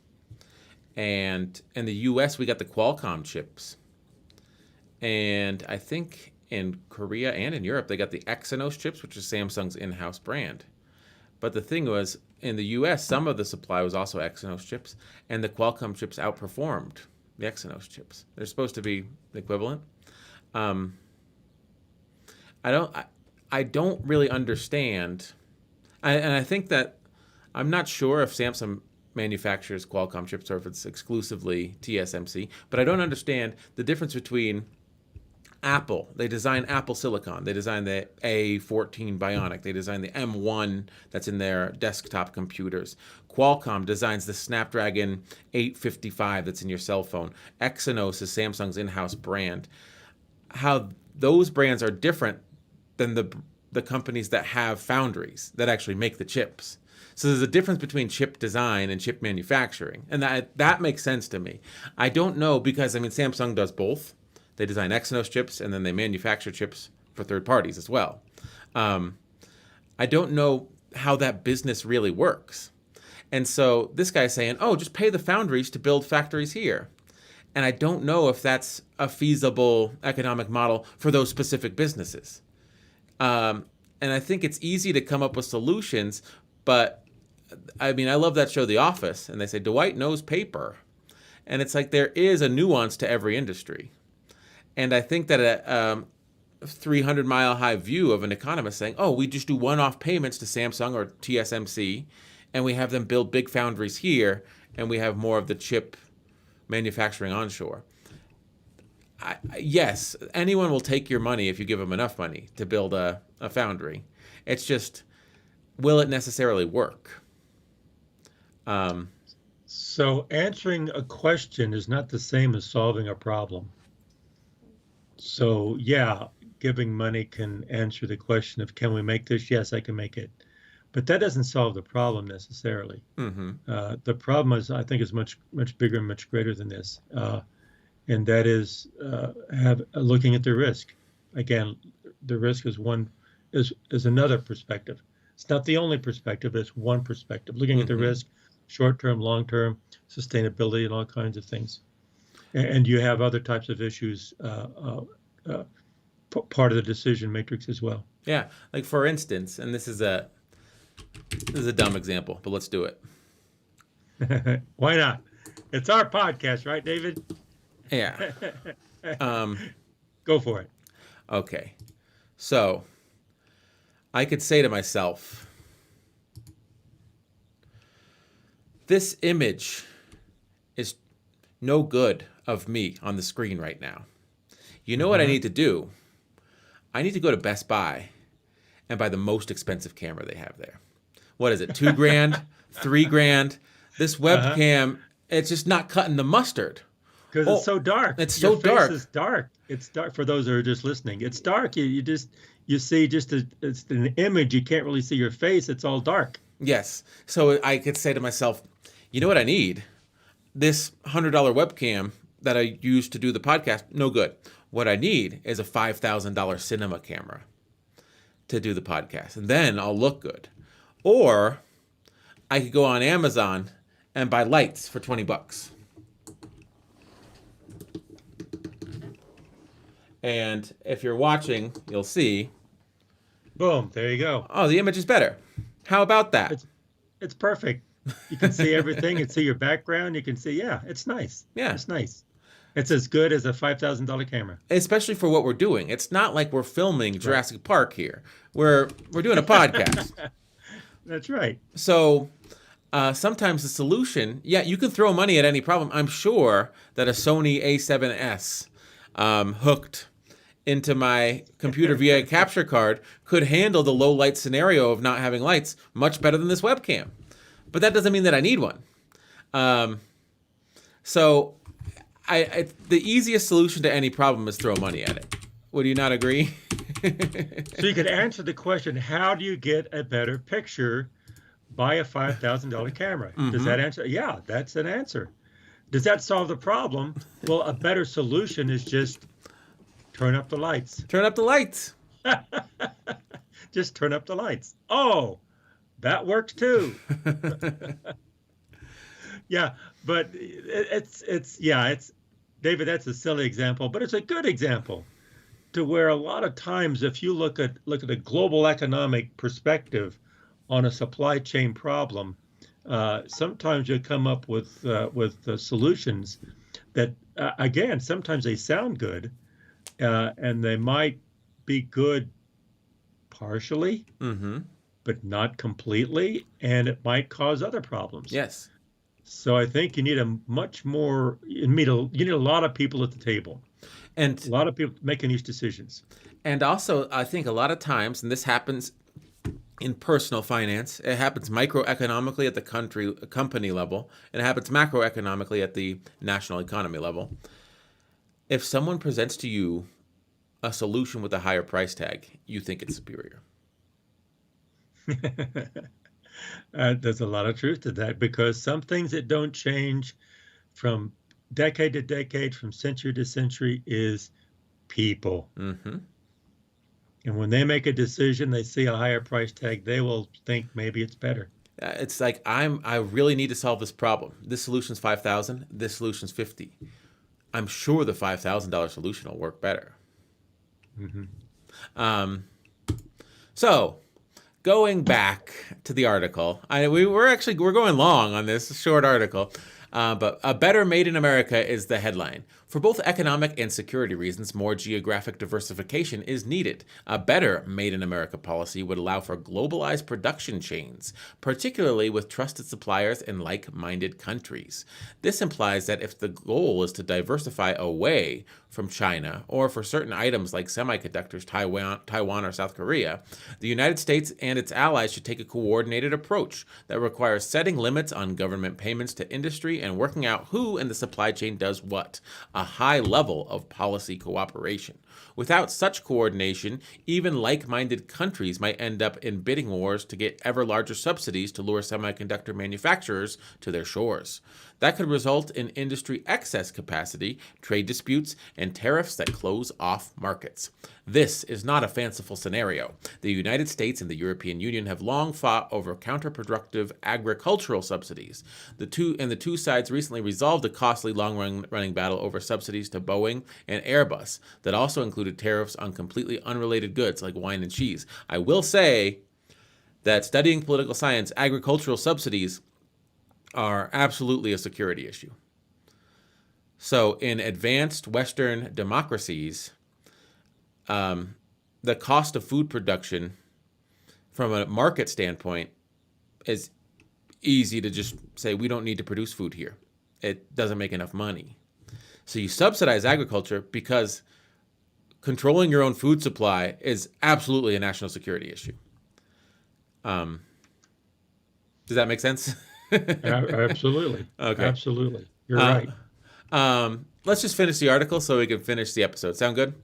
And in the U.S., we got the Qualcomm chips. And I think in Korea and in Europe, they got the Exynos chips, which is Samsung's in-house brand. But the thing was, in the US, some of the supply was also Exynos chips, and the Qualcomm chips outperformed the Exynos chips. They're supposed to be equivalent. Um, I don't really understand. And I think that I'm not sure if Samsung manufactures Qualcomm chips or if it's exclusively TSMC, but I don't understand the difference between Apple. They design Apple Silicon. They design the A14 Bionic. They design the M1 that's in their desktop computers. Qualcomm designs the Snapdragon 855 that's in your cell phone. Exynos is Samsung's in-house brand. How those brands are different than the companies that have foundries that actually make the chips. So there's a difference between chip design and chip manufacturing, and that makes sense to me. I don't know because Samsung does both. They design Exynos chips and then they manufacture chips for third parties as well. I don't know how that business really works. And so this guy's saying, oh, just pay the foundries to build factories here. And I don't know if that's a feasible economic model for those specific businesses. And I think it's easy to come up with solutions, but I love that show, The Office, and they say, Dwight knows paper. And it's like there is a nuance to every industry. And I think that a 300-mile-high view of an economist saying, oh, we just do one-off payments to Samsung or TSMC, and we have them build big foundries here, and we have more of the chip manufacturing onshore. Yes, anyone will take your money if you give them enough money to build a foundry. It's just, will it necessarily work? So answering a question is not the same as solving a problem. So yeah, giving money can answer the question of, can we make this? Yes, I can make it. But that doesn't solve the problem necessarily. Mm-hmm. The problem is, I think, is much bigger and much greater than this. And that is looking at the risk. Again, the risk is another perspective. It's not the only perspective, it's one perspective. Looking at the risk, short-term, long-term, sustainability, and all kinds of things. And you have other types of issues, part of the decision matrix as well. Yeah, like for instance, and this is a dumb example, but let's do it. Why not? It's our podcast, right, David? Yeah. Go for it. Okay. So I could say to myself, this image is no good of me on the screen right now. You know what I need to do? I need to go to Best Buy and buy the most expensive camera they have there. What is it, $2,000, $3,000? This webcam, it's just not cutting the mustard. Because it's so dark. It's so dark. It's dark. It's dark for those who are just listening. It's dark. You see just it's an image. You can't really see your face. It's all dark. Yes. So I could say to myself, you know what I need? This $100 webcam that I use to do the podcast, no good. What I need is a $5,000 cinema camera to do the podcast, and then I'll look good. Or I could go on Amazon and buy lights for $20. And if you're watching, you'll see. Boom, there you go. Oh, the image is better. How about that? It's perfect. You can see everything. You can see your background. You can see, yeah, it's nice. Yeah. It's nice. It's as good as a $5,000 camera. Especially for what we're doing. It's not like we're filming Jurassic Park here. We're doing a podcast. That's right. So sometimes the solution, you can throw money at any problem. I'm sure that a Sony A7S hooked into my computer via a capture card could handle the low light scenario of not having lights much better than this webcam. But that doesn't mean that I need one. So the easiest solution to any problem is throw money at it. Would you not agree? So you could answer the question, how do you get a better picture? Buy a $5,000 camera. Mm-hmm. Does that answer? Yeah, that's an answer. Does that solve the problem? Well, a better solution is just turn up the lights. Turn up the lights. Just turn up the lights. Oh, that works too. David, that's a silly example, but it's a good example to where a lot of times, if you look at a global economic perspective on a supply chain problem, sometimes you come up with solutions that, again, sometimes they sound good, and they might be good partially, Mm-hmm. but not completely, and it might cause other problems. Yes. So I think you need you need a lot of people at the table, a And lot of people making these decisions. and also I think a lot of times, and this happens in personal finance, it happens microeconomically at the company level, and it happens macroeconomically at the national economy level. If someone presents to you a solution with a higher price tag, you think it's superior. There's a lot of truth to that because some things that don't change from decade to decade, from century to century, is people. Mm-hmm. And when they make a decision, they see a higher price tag, they will think maybe it's better. It's like I really need to solve this problem. This solution's 5,000. This solution's 50. I'm sure the $5,000 solution will work better. Mm-hmm. So, going back to the article, we're going long on this short article, but a better made in America is the headline. For both economic and security reasons, more geographic diversification is needed. A better made in America policy would allow for globalized production chains, particularly with trusted suppliers in like-minded countries. This implies that if the goal is to diversify away from China, or for certain items like semiconductors, Taiwan, or South Korea, the United States and its allies should take a coordinated approach that requires setting limits on government payments to industry and working out who in the supply chain does what, a high level of policy cooperation. Without such coordination, even like-minded countries might end up in bidding wars to get ever larger subsidies to lure semiconductor manufacturers to their shores. That could result in industry excess capacity, trade disputes, and tariffs that close off markets. This is not a fanciful scenario. The United States and the European Union have long fought over counterproductive agricultural subsidies. The two sides recently resolved a costly long-running battle over subsidies to Boeing and Airbus that also included tariffs on completely unrelated goods like wine and cheese. I will say that studying political science, agricultural subsidies are absolutely a security issue. So in advanced Western democracies, the cost of food production from a market standpoint is easy to just say we don't need to produce food here. It doesn't make enough money. So you subsidize agriculture because controlling your own food supply is absolutely a national security issue. Does that make sense? Absolutely. Okay. Absolutely. You're right. Let's just finish the article so we can finish the episode. Sound good?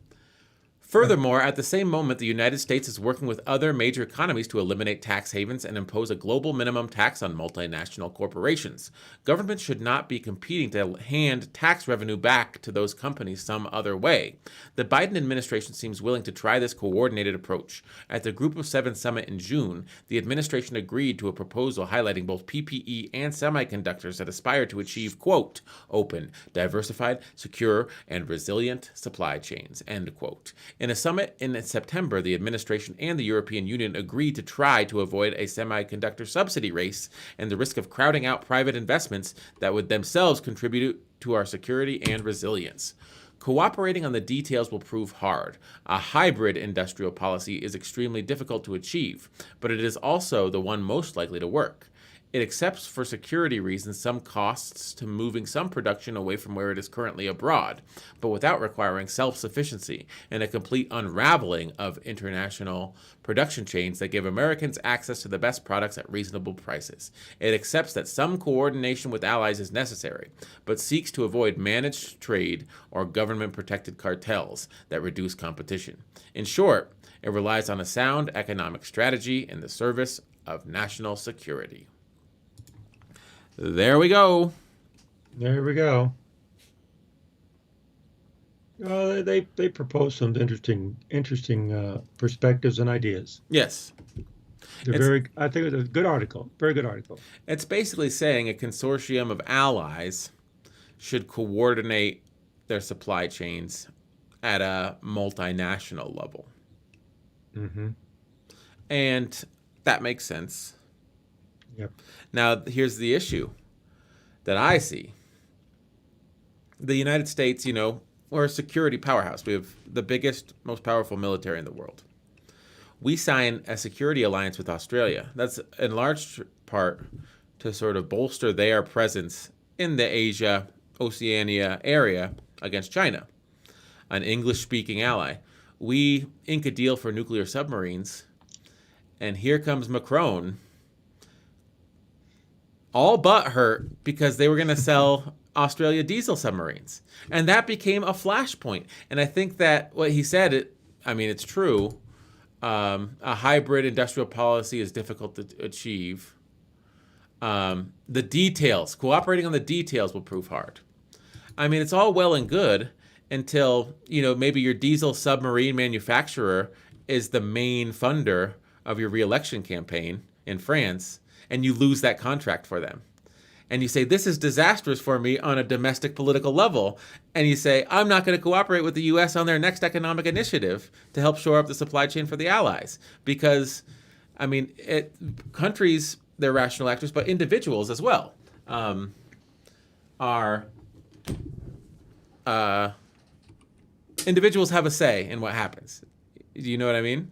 Furthermore, at the same moment, the United States is working with other major economies to eliminate tax havens and impose a global minimum tax on multinational corporations. Governments should not be competing to hand tax revenue back to those companies some other way. The Biden administration seems willing to try this coordinated approach. At the Group of Seven summit in June, the administration agreed to a proposal highlighting both PPE and semiconductors that aspire to achieve, quote, open, diversified, secure, and resilient supply chains, end quote. In a summit in September, the administration and the European Union agreed to try to avoid a semiconductor subsidy race and the risk of crowding out private investments that would themselves contribute to our security and resilience. Cooperating on the details will prove hard. A hybrid industrial policy is extremely difficult to achieve, but it is also the one most likely to work. It accepts for security reasons some costs to moving some production away from where it is currently abroad, but without requiring self-sufficiency and a complete unraveling of international production chains that give Americans access to the best products at reasonable prices. It accepts that some coordination with allies is necessary, but seeks to avoid managed trade or government-protected cartels that reduce competition. In short, it relies on a sound economic strategy in the service of national security. There we go. There we go. Well, they propose some interesting perspectives and ideas. Yes. I think it's a good article. Very good article. It's basically saying a consortium of allies should coordinate their supply chains at a multinational level. Mm-hmm. And that makes sense. Yep. Now, here's the issue that I see. The United States, we're a security powerhouse. We have the biggest, most powerful military in the world. We sign a security alliance with Australia. That's in large part to sort of bolster their presence in the Asia, Oceania area against China, an English-speaking ally. We ink a deal for nuclear submarines, and here comes Macron, all but hurt because they were going to sell Australia diesel submarines. And that became a flashpoint. And I think that what he said, it's true. A hybrid industrial policy is difficult to achieve. The details, cooperating on the details will prove hard. It's all well and good until, maybe your diesel submarine manufacturer is the main funder of your re-election campaign in France, and you lose that contract for them. And you say, this is disastrous for me on a domestic political level. And you say, I'm not going to cooperate with the U.S. on their next economic initiative to help shore up the supply chain for the allies. Because, countries, they're rational actors, but individuals as well individuals have a say in what happens. Do you know what I mean?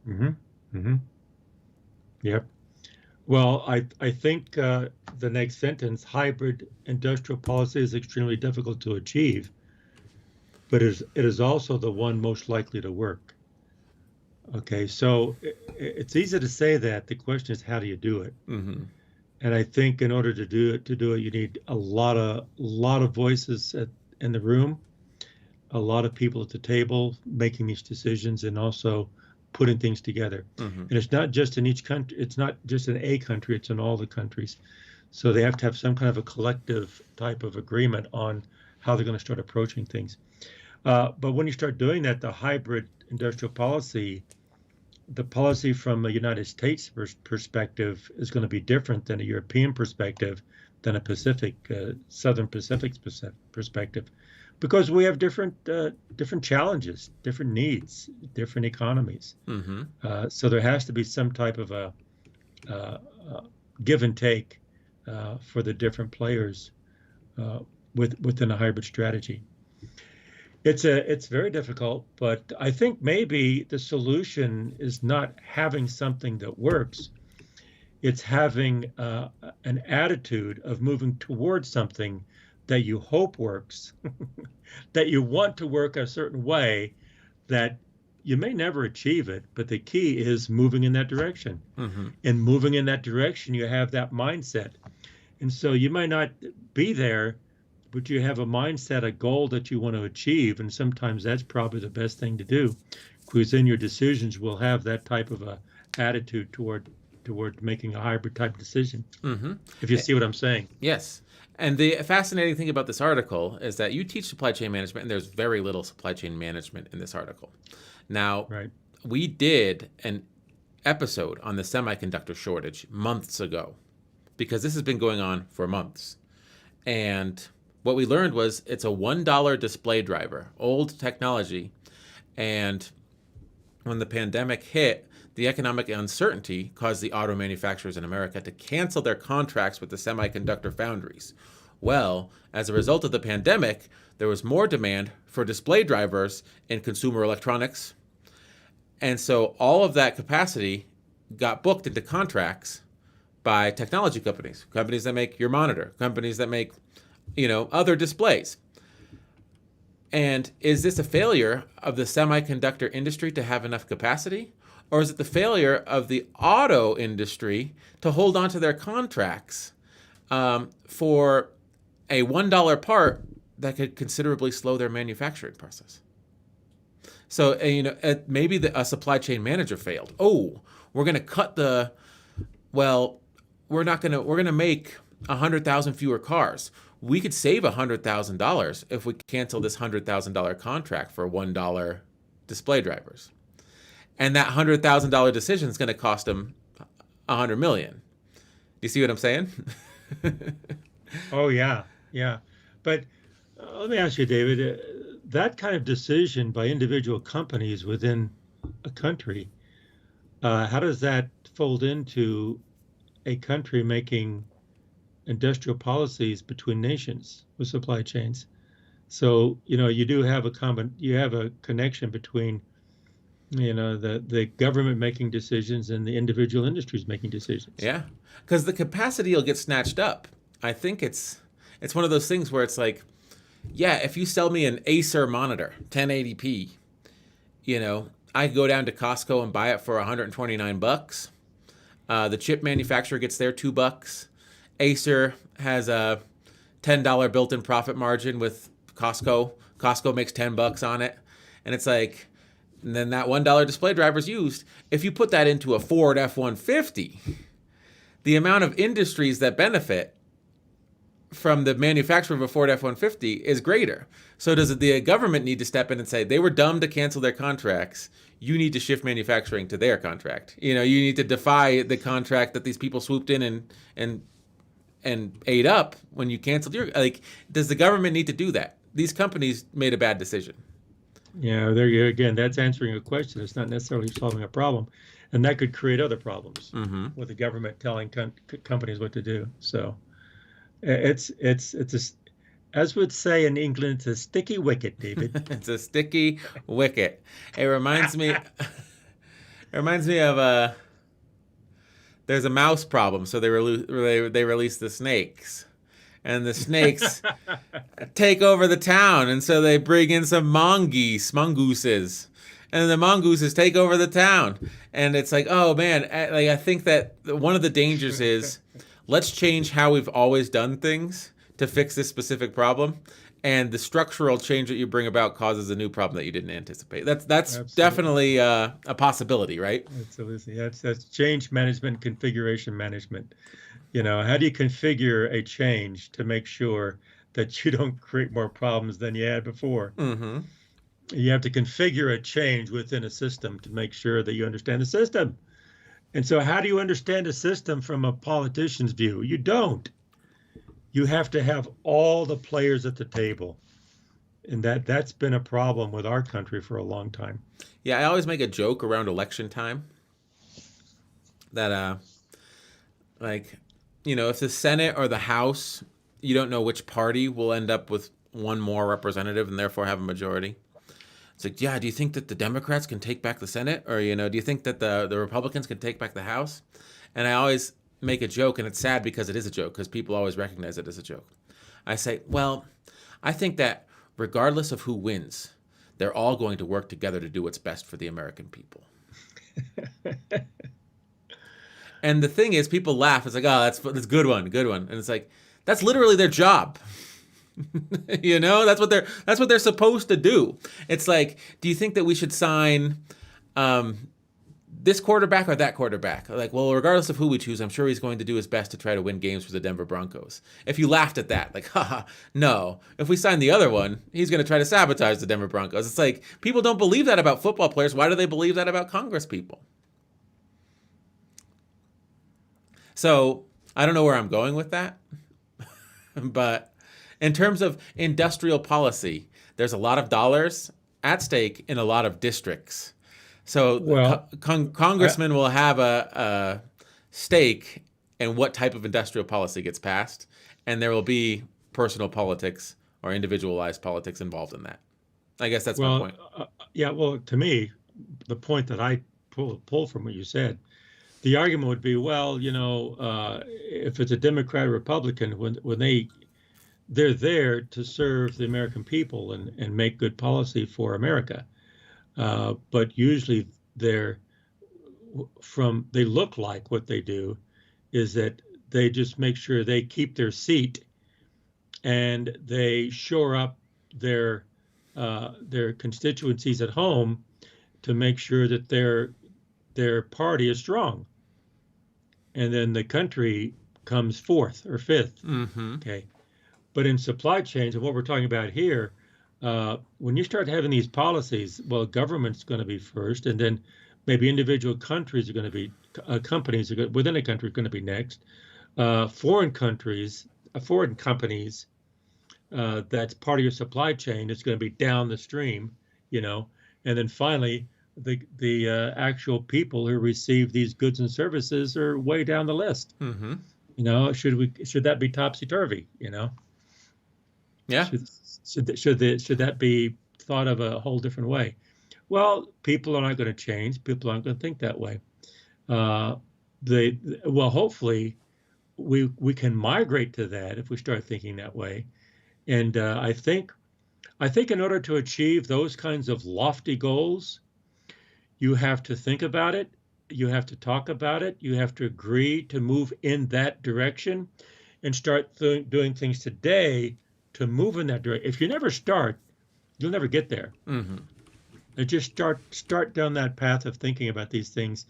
Mm-hmm. Mm-hmm. Yep. Well, I think the next sentence, hybrid industrial policy is extremely difficult to achieve, but it is also the one most likely to work. Okay, so it's easy to say that. The question is, how do you do it? Mm-hmm. And I think in order to do it, you need a lot of voices in the room, a lot of people at the table making these decisions, and also putting things together. Mm-hmm. And it's not just in each country. It's not just in a country. It's in all the countries. So they have to have some kind of a collective type of agreement on how they're going to start approaching things. But when you start doing that, the hybrid industrial policy, the policy from a United States perspective is going to be different than a European perspective, than a Southern Pacific perspective, because we have different challenges, different needs, different economies. Mm-hmm. So there has to be some type of a give and take for the different players within a hybrid strategy. It's very difficult, but I think maybe the solution is not having something that works. It's having an attitude of moving towards something that you hope works, that you want to work a certain way, that you may never achieve it, but the key is moving in that direction. Mm-hmm. And moving in that direction, you have that mindset. And so you might not be there, but you have a mindset, a goal that you want to achieve. And sometimes that's probably the best thing to do, because then your decisions will have that type of a attitude toward making a hybrid type decision. Mm-hmm. If you see what I'm saying. Yes. And the fascinating thing about this article is that you teach supply chain management, and there's very little supply chain management in this article. Now, Right. We did an episode on the semiconductor shortage months ago, because this has been going on for months. And what we learned was it's a $1 display driver, old technology. And when the pandemic hit, the economic uncertainty caused the auto manufacturers in America to cancel their contracts with the semiconductor foundries. Well, as a result of the pandemic, there was more demand for display drivers in consumer electronics. And so all of that capacity got booked into contracts by technology companies that make your monitor, companies that make, other displays. And is this a failure of the semiconductor industry to have enough capacity? Or is it the failure of the auto industry to hold on to their contracts for a $1 part that could considerably slow their manufacturing process? So, maybe a supply chain manager failed. Oh, we're going to cut we're going to make 100,000 fewer cars. We could save $100,000 if we cancel this $100,000 contract for $1 display drivers. And that $100,000 decision is going to cost them $100 million. You see what I'm saying? Oh, yeah. Yeah. But Let me ask you, David, that kind of decision by individual companies within a country, how does that fold into a country making industrial policies between nations with supply chains? So, you do have you have a connection between, the government making decisions and the individual industries making decisions. Yeah, because the capacity will get snatched up. I think it's one of those things where it's like, yeah, if you sell me an Acer monitor, 1080p, I go down to Costco and buy it for 129 bucks. The chip manufacturer gets their $2. Acer has a $10 built-in profit margin with Costco. Costco makes 10 bucks on it, and it's like, and then that $1 display driver is used. If you put that into a Ford F-150, the amount of industries that benefit from the manufacturer of a Ford F-150 is greater. So does the government need to step in and say, they were dumb to cancel their contracts, you need to shift manufacturing to their contract? You need to defy the contract that these people swooped in and ate up when you canceled your, like, does the government need to do that? These companies made a bad decision. Yeah, there you go. Again, that's answering a question. It's not necessarily solving a problem. And that could create other problems with the government telling companies what to do. So it's as would say in England, it's a sticky wicket, David. It's a sticky wicket. It reminds me of there's a mouse problem, so they release the snakes, and the snakes take over the town, and so they bring in some mongooses, and the mongooses take over the town, and it's like, oh man, I think that one of the dangers is, let's change how we've always done things to fix this specific problem, and the structural change that you bring about causes a new problem that you didn't anticipate. That's Absolutely. Definitely a possibility, right? Absolutely. That's change management, configuration management. How do you configure a change to make sure that you don't create more problems than you had before? Mm-hmm. You have to configure a change within a system to make sure that you understand the system. And so how do you understand a system from a politician's view? You don't. You have to have all the players at the table. And that's been a problem with our country for a long time. Yeah, I always make a joke around election time that, if the Senate or the House, you don't know which party will end up with one more representative and therefore have a majority. It's like, yeah, do you think that the Democrats can take back the Senate? Or, do you think that the Republicans can take back the House? And I always make a joke, and it's sad because it is a joke, because people always recognize it as a joke. I say, well, I think that regardless of who wins, they're all going to work together to do what's best for the American people. And the thing is, people laugh. It's like, oh, that's a good one. And it's like, that's literally their job. That's what they're supposed to do. It's like, do you think that we should sign this quarterback or that quarterback? Like, well, regardless of who we choose, I'm sure he's going to do his best to try to win games for the Denver Broncos. If you laughed at that, like, haha, no. If we sign the other one, he's going to try to sabotage the Denver Broncos. It's like, people don't believe that about football players. Why do they believe that about Congress people? So I don't know where I'm going with that. But in terms of industrial policy, there's a lot of dollars at stake in a lot of districts. So congressmen will have a stake in what type of industrial policy gets passed, and there will be personal politics or individualized politics involved in that. I guess that's my point. To me, the point that I pull from what you said, the argument would be, if it's a Democrat or Republican, when they're there to serve the American people and make good policy for America. But usually they look like what they do is that they just make sure they keep their seat and they shore up their constituencies at home to make sure that their party is strong. And then the country comes fourth or fifth. Mm-hmm. Okay. But in supply chains, and what we're talking about here, when you start having these policies, well, government's going to be first, and then maybe individual countries are going to be, companies within a country are going to be next. Foreign companies that's part of your supply chain. It's going to be down the stream, you know, and then finally the actual people who receive these goods and services are way down the list. Mm-hmm. You know, should that be topsy turvy? You know, Yeah. should that be thought of a whole different way? Well, people are not going to change. People aren't going to think that way. Uh, well, hopefully we can migrate to that if we start thinking that way. And I think in order to achieve those kinds of lofty goals, you have to think about it, you have to talk about it, you have to agree to move in that direction, and start doing things today to move in that direction. If you never start, you'll never get there. Mm-hmm. Just start down that path of thinking about these things.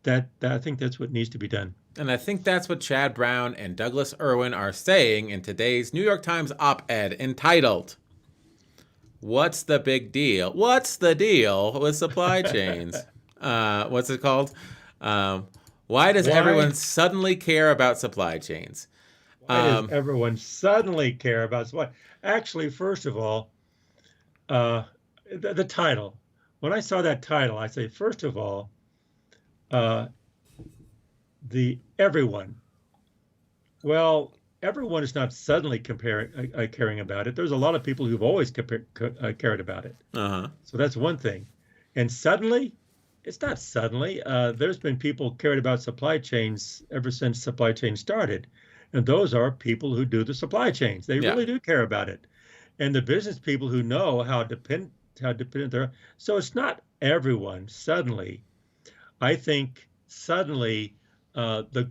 That I think that's what needs to be done. And I think that's what Chad Brown and Douglas Irwin are saying in today's New York Times op-ed entitled, "What's the big deal? What's the deal with supply chains?" What's it called? Why does everyone suddenly care about supply chains? Why does everyone suddenly care about supply? Actually, first of all, the title. When I saw that title, I say, first of all, the everyone. Well, everyone is not suddenly caring about it. There's a lot of people who've always cared about it. Uh-huh. So that's one thing. And suddenly, it's not suddenly. There's been people cared about supply chains ever since supply chains started. And those are people who do the supply chains. They really do care about it. And the business people who know how dependent they are. So it's not everyone suddenly. I think suddenly the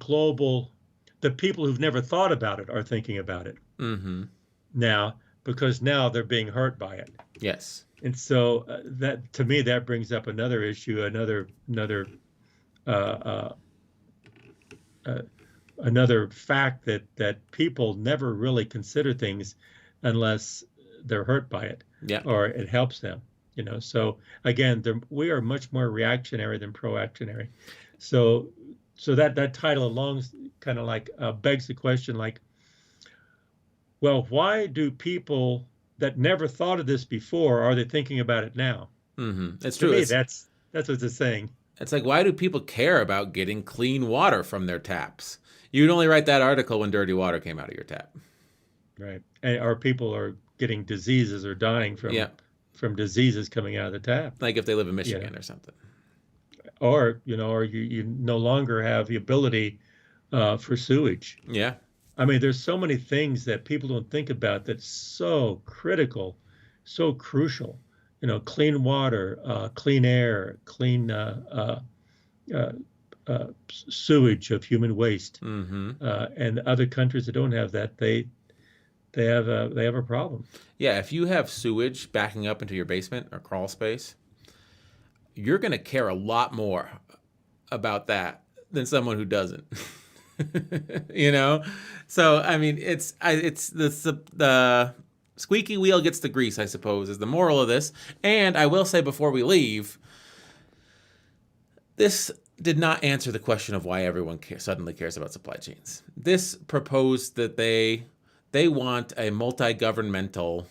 people who've never thought about it are thinking about it now, because now they're being hurt by it. Yes. And so that, to me, that brings up another issue, another fact that people never really consider things unless they're hurt by it, or it helps them. You know, so again, we are much more reactionary than proactionary. So that title alone kind of like begs the question, like, well, why do people that never thought of this before, are they thinking about it now? Mm-hmm. It's to true. Me, that's what it's saying. It's like, why do people care about getting clean water from their taps? You'd only write that article when dirty water came out of your tap. Right. Or people are getting diseases or dying from diseases coming out of the tap. Like if they live in Michigan or something. Or, you no longer have the ability for sewage. Yeah. I mean, there's so many things that people don't think about that's so critical, so crucial. Clean water, clean air, clean sewage of human waste. Mm-hmm. And other countries that don't have that, they have a problem. Yeah, if you have sewage backing up into your basement or crawl space, you're going to care a lot more about that than someone who doesn't. So I mean, it's the squeaky wheel gets the grease, I suppose, is the moral of this. And I will say before we leave, this did not answer the question of why everyone suddenly cares about supply chains. This proposed that they want a multi-governmental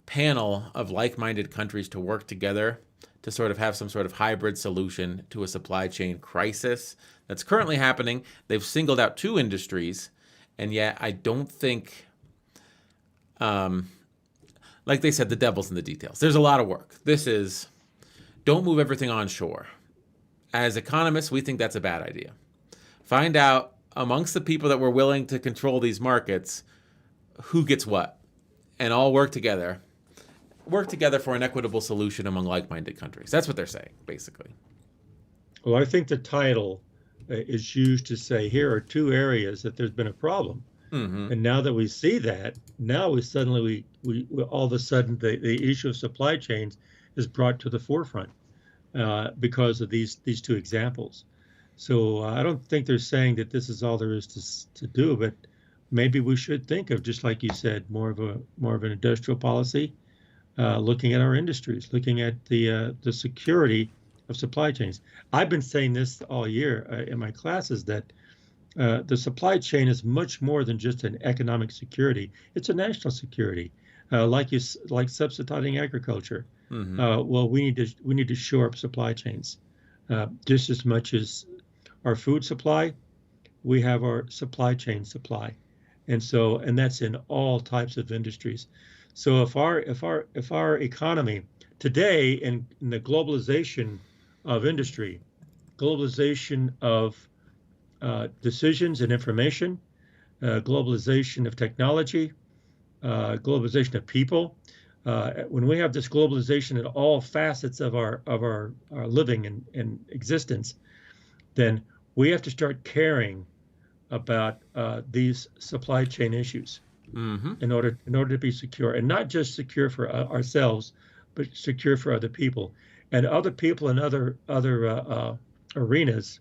panel of like-minded countries to work together to sort of have some sort of hybrid solution to a supply chain crisis that's currently happening. They've singled out 2 industries, and yet I don't think, like they said, the devil's in the details. There's a lot of work. This is, don't move everything onshore. As economists, we think that's a bad idea. Find out amongst the people that were willing to control these markets who gets what, and all work together for an equitable solution among like-minded countries. That's what they're saying, basically. Well, I think the title is used to say, here are 2 areas that there's been a problem. Mm-hmm. And now that we see that, now we suddenly, we all of a sudden, the issue of supply chains is brought to the forefront because of these 2 examples. So I don't think they're saying that this is all there is to do, but maybe we should think of, just like you said, more of an industrial policy, looking at our industries, looking at the security of supply chains. I've been saying this all year in my classes that The supply chain is much more than just an economic security. It's a national security, like subsidizing agriculture. Well, we need to shore up supply chains just as much as our food supply. We have our supply chain supply, and that's in all types of industries. So if our economy today in the globalization of industry, globalization of decisions and information, globalization of technology, globalization of people. When we have this globalization in all facets of our living and existence, then we have to start caring about these supply chain issues in order to be secure, and not just secure for ourselves, but secure for other people and other people in other arenas,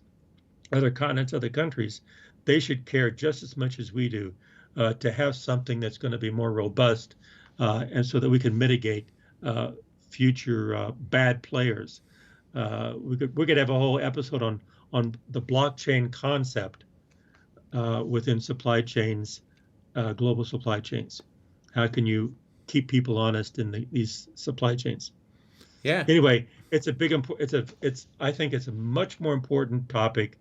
other continents, other countries. They should care just as much as we do to have something that's going to be more robust, and so that we can mitigate future bad players. We could have a whole episode on the blockchain concept within supply chains, global supply chains. How can you keep people honest in these supply chains? Yeah. Anyway, it's a big I think it's a much more important topic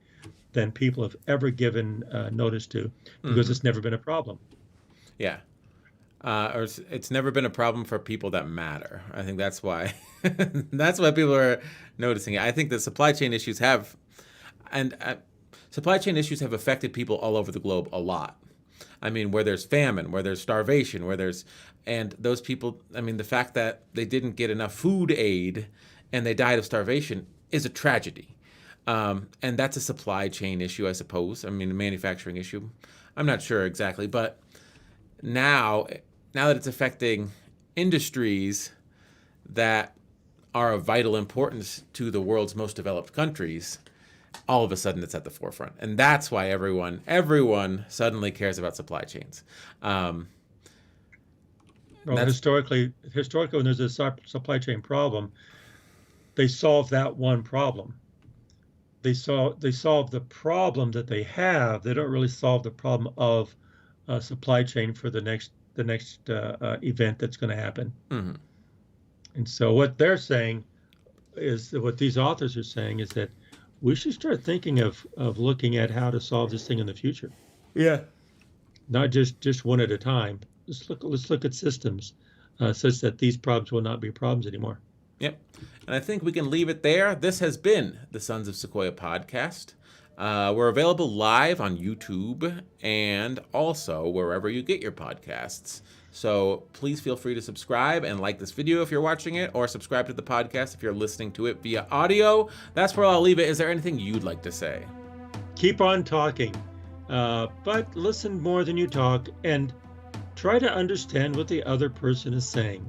than people have ever given notice to, because it's never been a problem. Yeah. Or it's never been a problem for people that matter. I think that's why that's why people are noticing it. I think the supply chain issues have affected people all over the globe a lot. I mean, where there's famine, where there's starvation, and those people, I mean, the fact that they didn't get enough food aid and they died of starvation is a tragedy. And that's a supply chain issue, I suppose. I mean, a manufacturing issue. I'm not sure exactly, but now that it's affecting industries that are of vital importance to the world's most developed countries, all of a sudden it's at the forefront. And that's why everyone suddenly cares about supply chains. Well, historically, when there's a supply chain problem, they solve that one problem. They solve the problem that they have. They don't really solve the problem of supply chain for the next event that's going to happen. And so what they're saying is, what these authors are saying is that we should start thinking of looking at how to solve this thing in the future. Yeah. Not just one at a time. Let's look at systems such that these problems will not be problems anymore. Yep. And I think we can leave it there. This has been the Sons of Sequoia podcast. We're available live on YouTube and also wherever you get your podcasts. So please feel free to subscribe and like this video if you're watching it, or subscribe to the podcast if you're listening to it via audio. That's where I'll leave it. Is there anything you'd like to say? Keep on talking, but listen more than you talk, and try to understand what the other person is saying.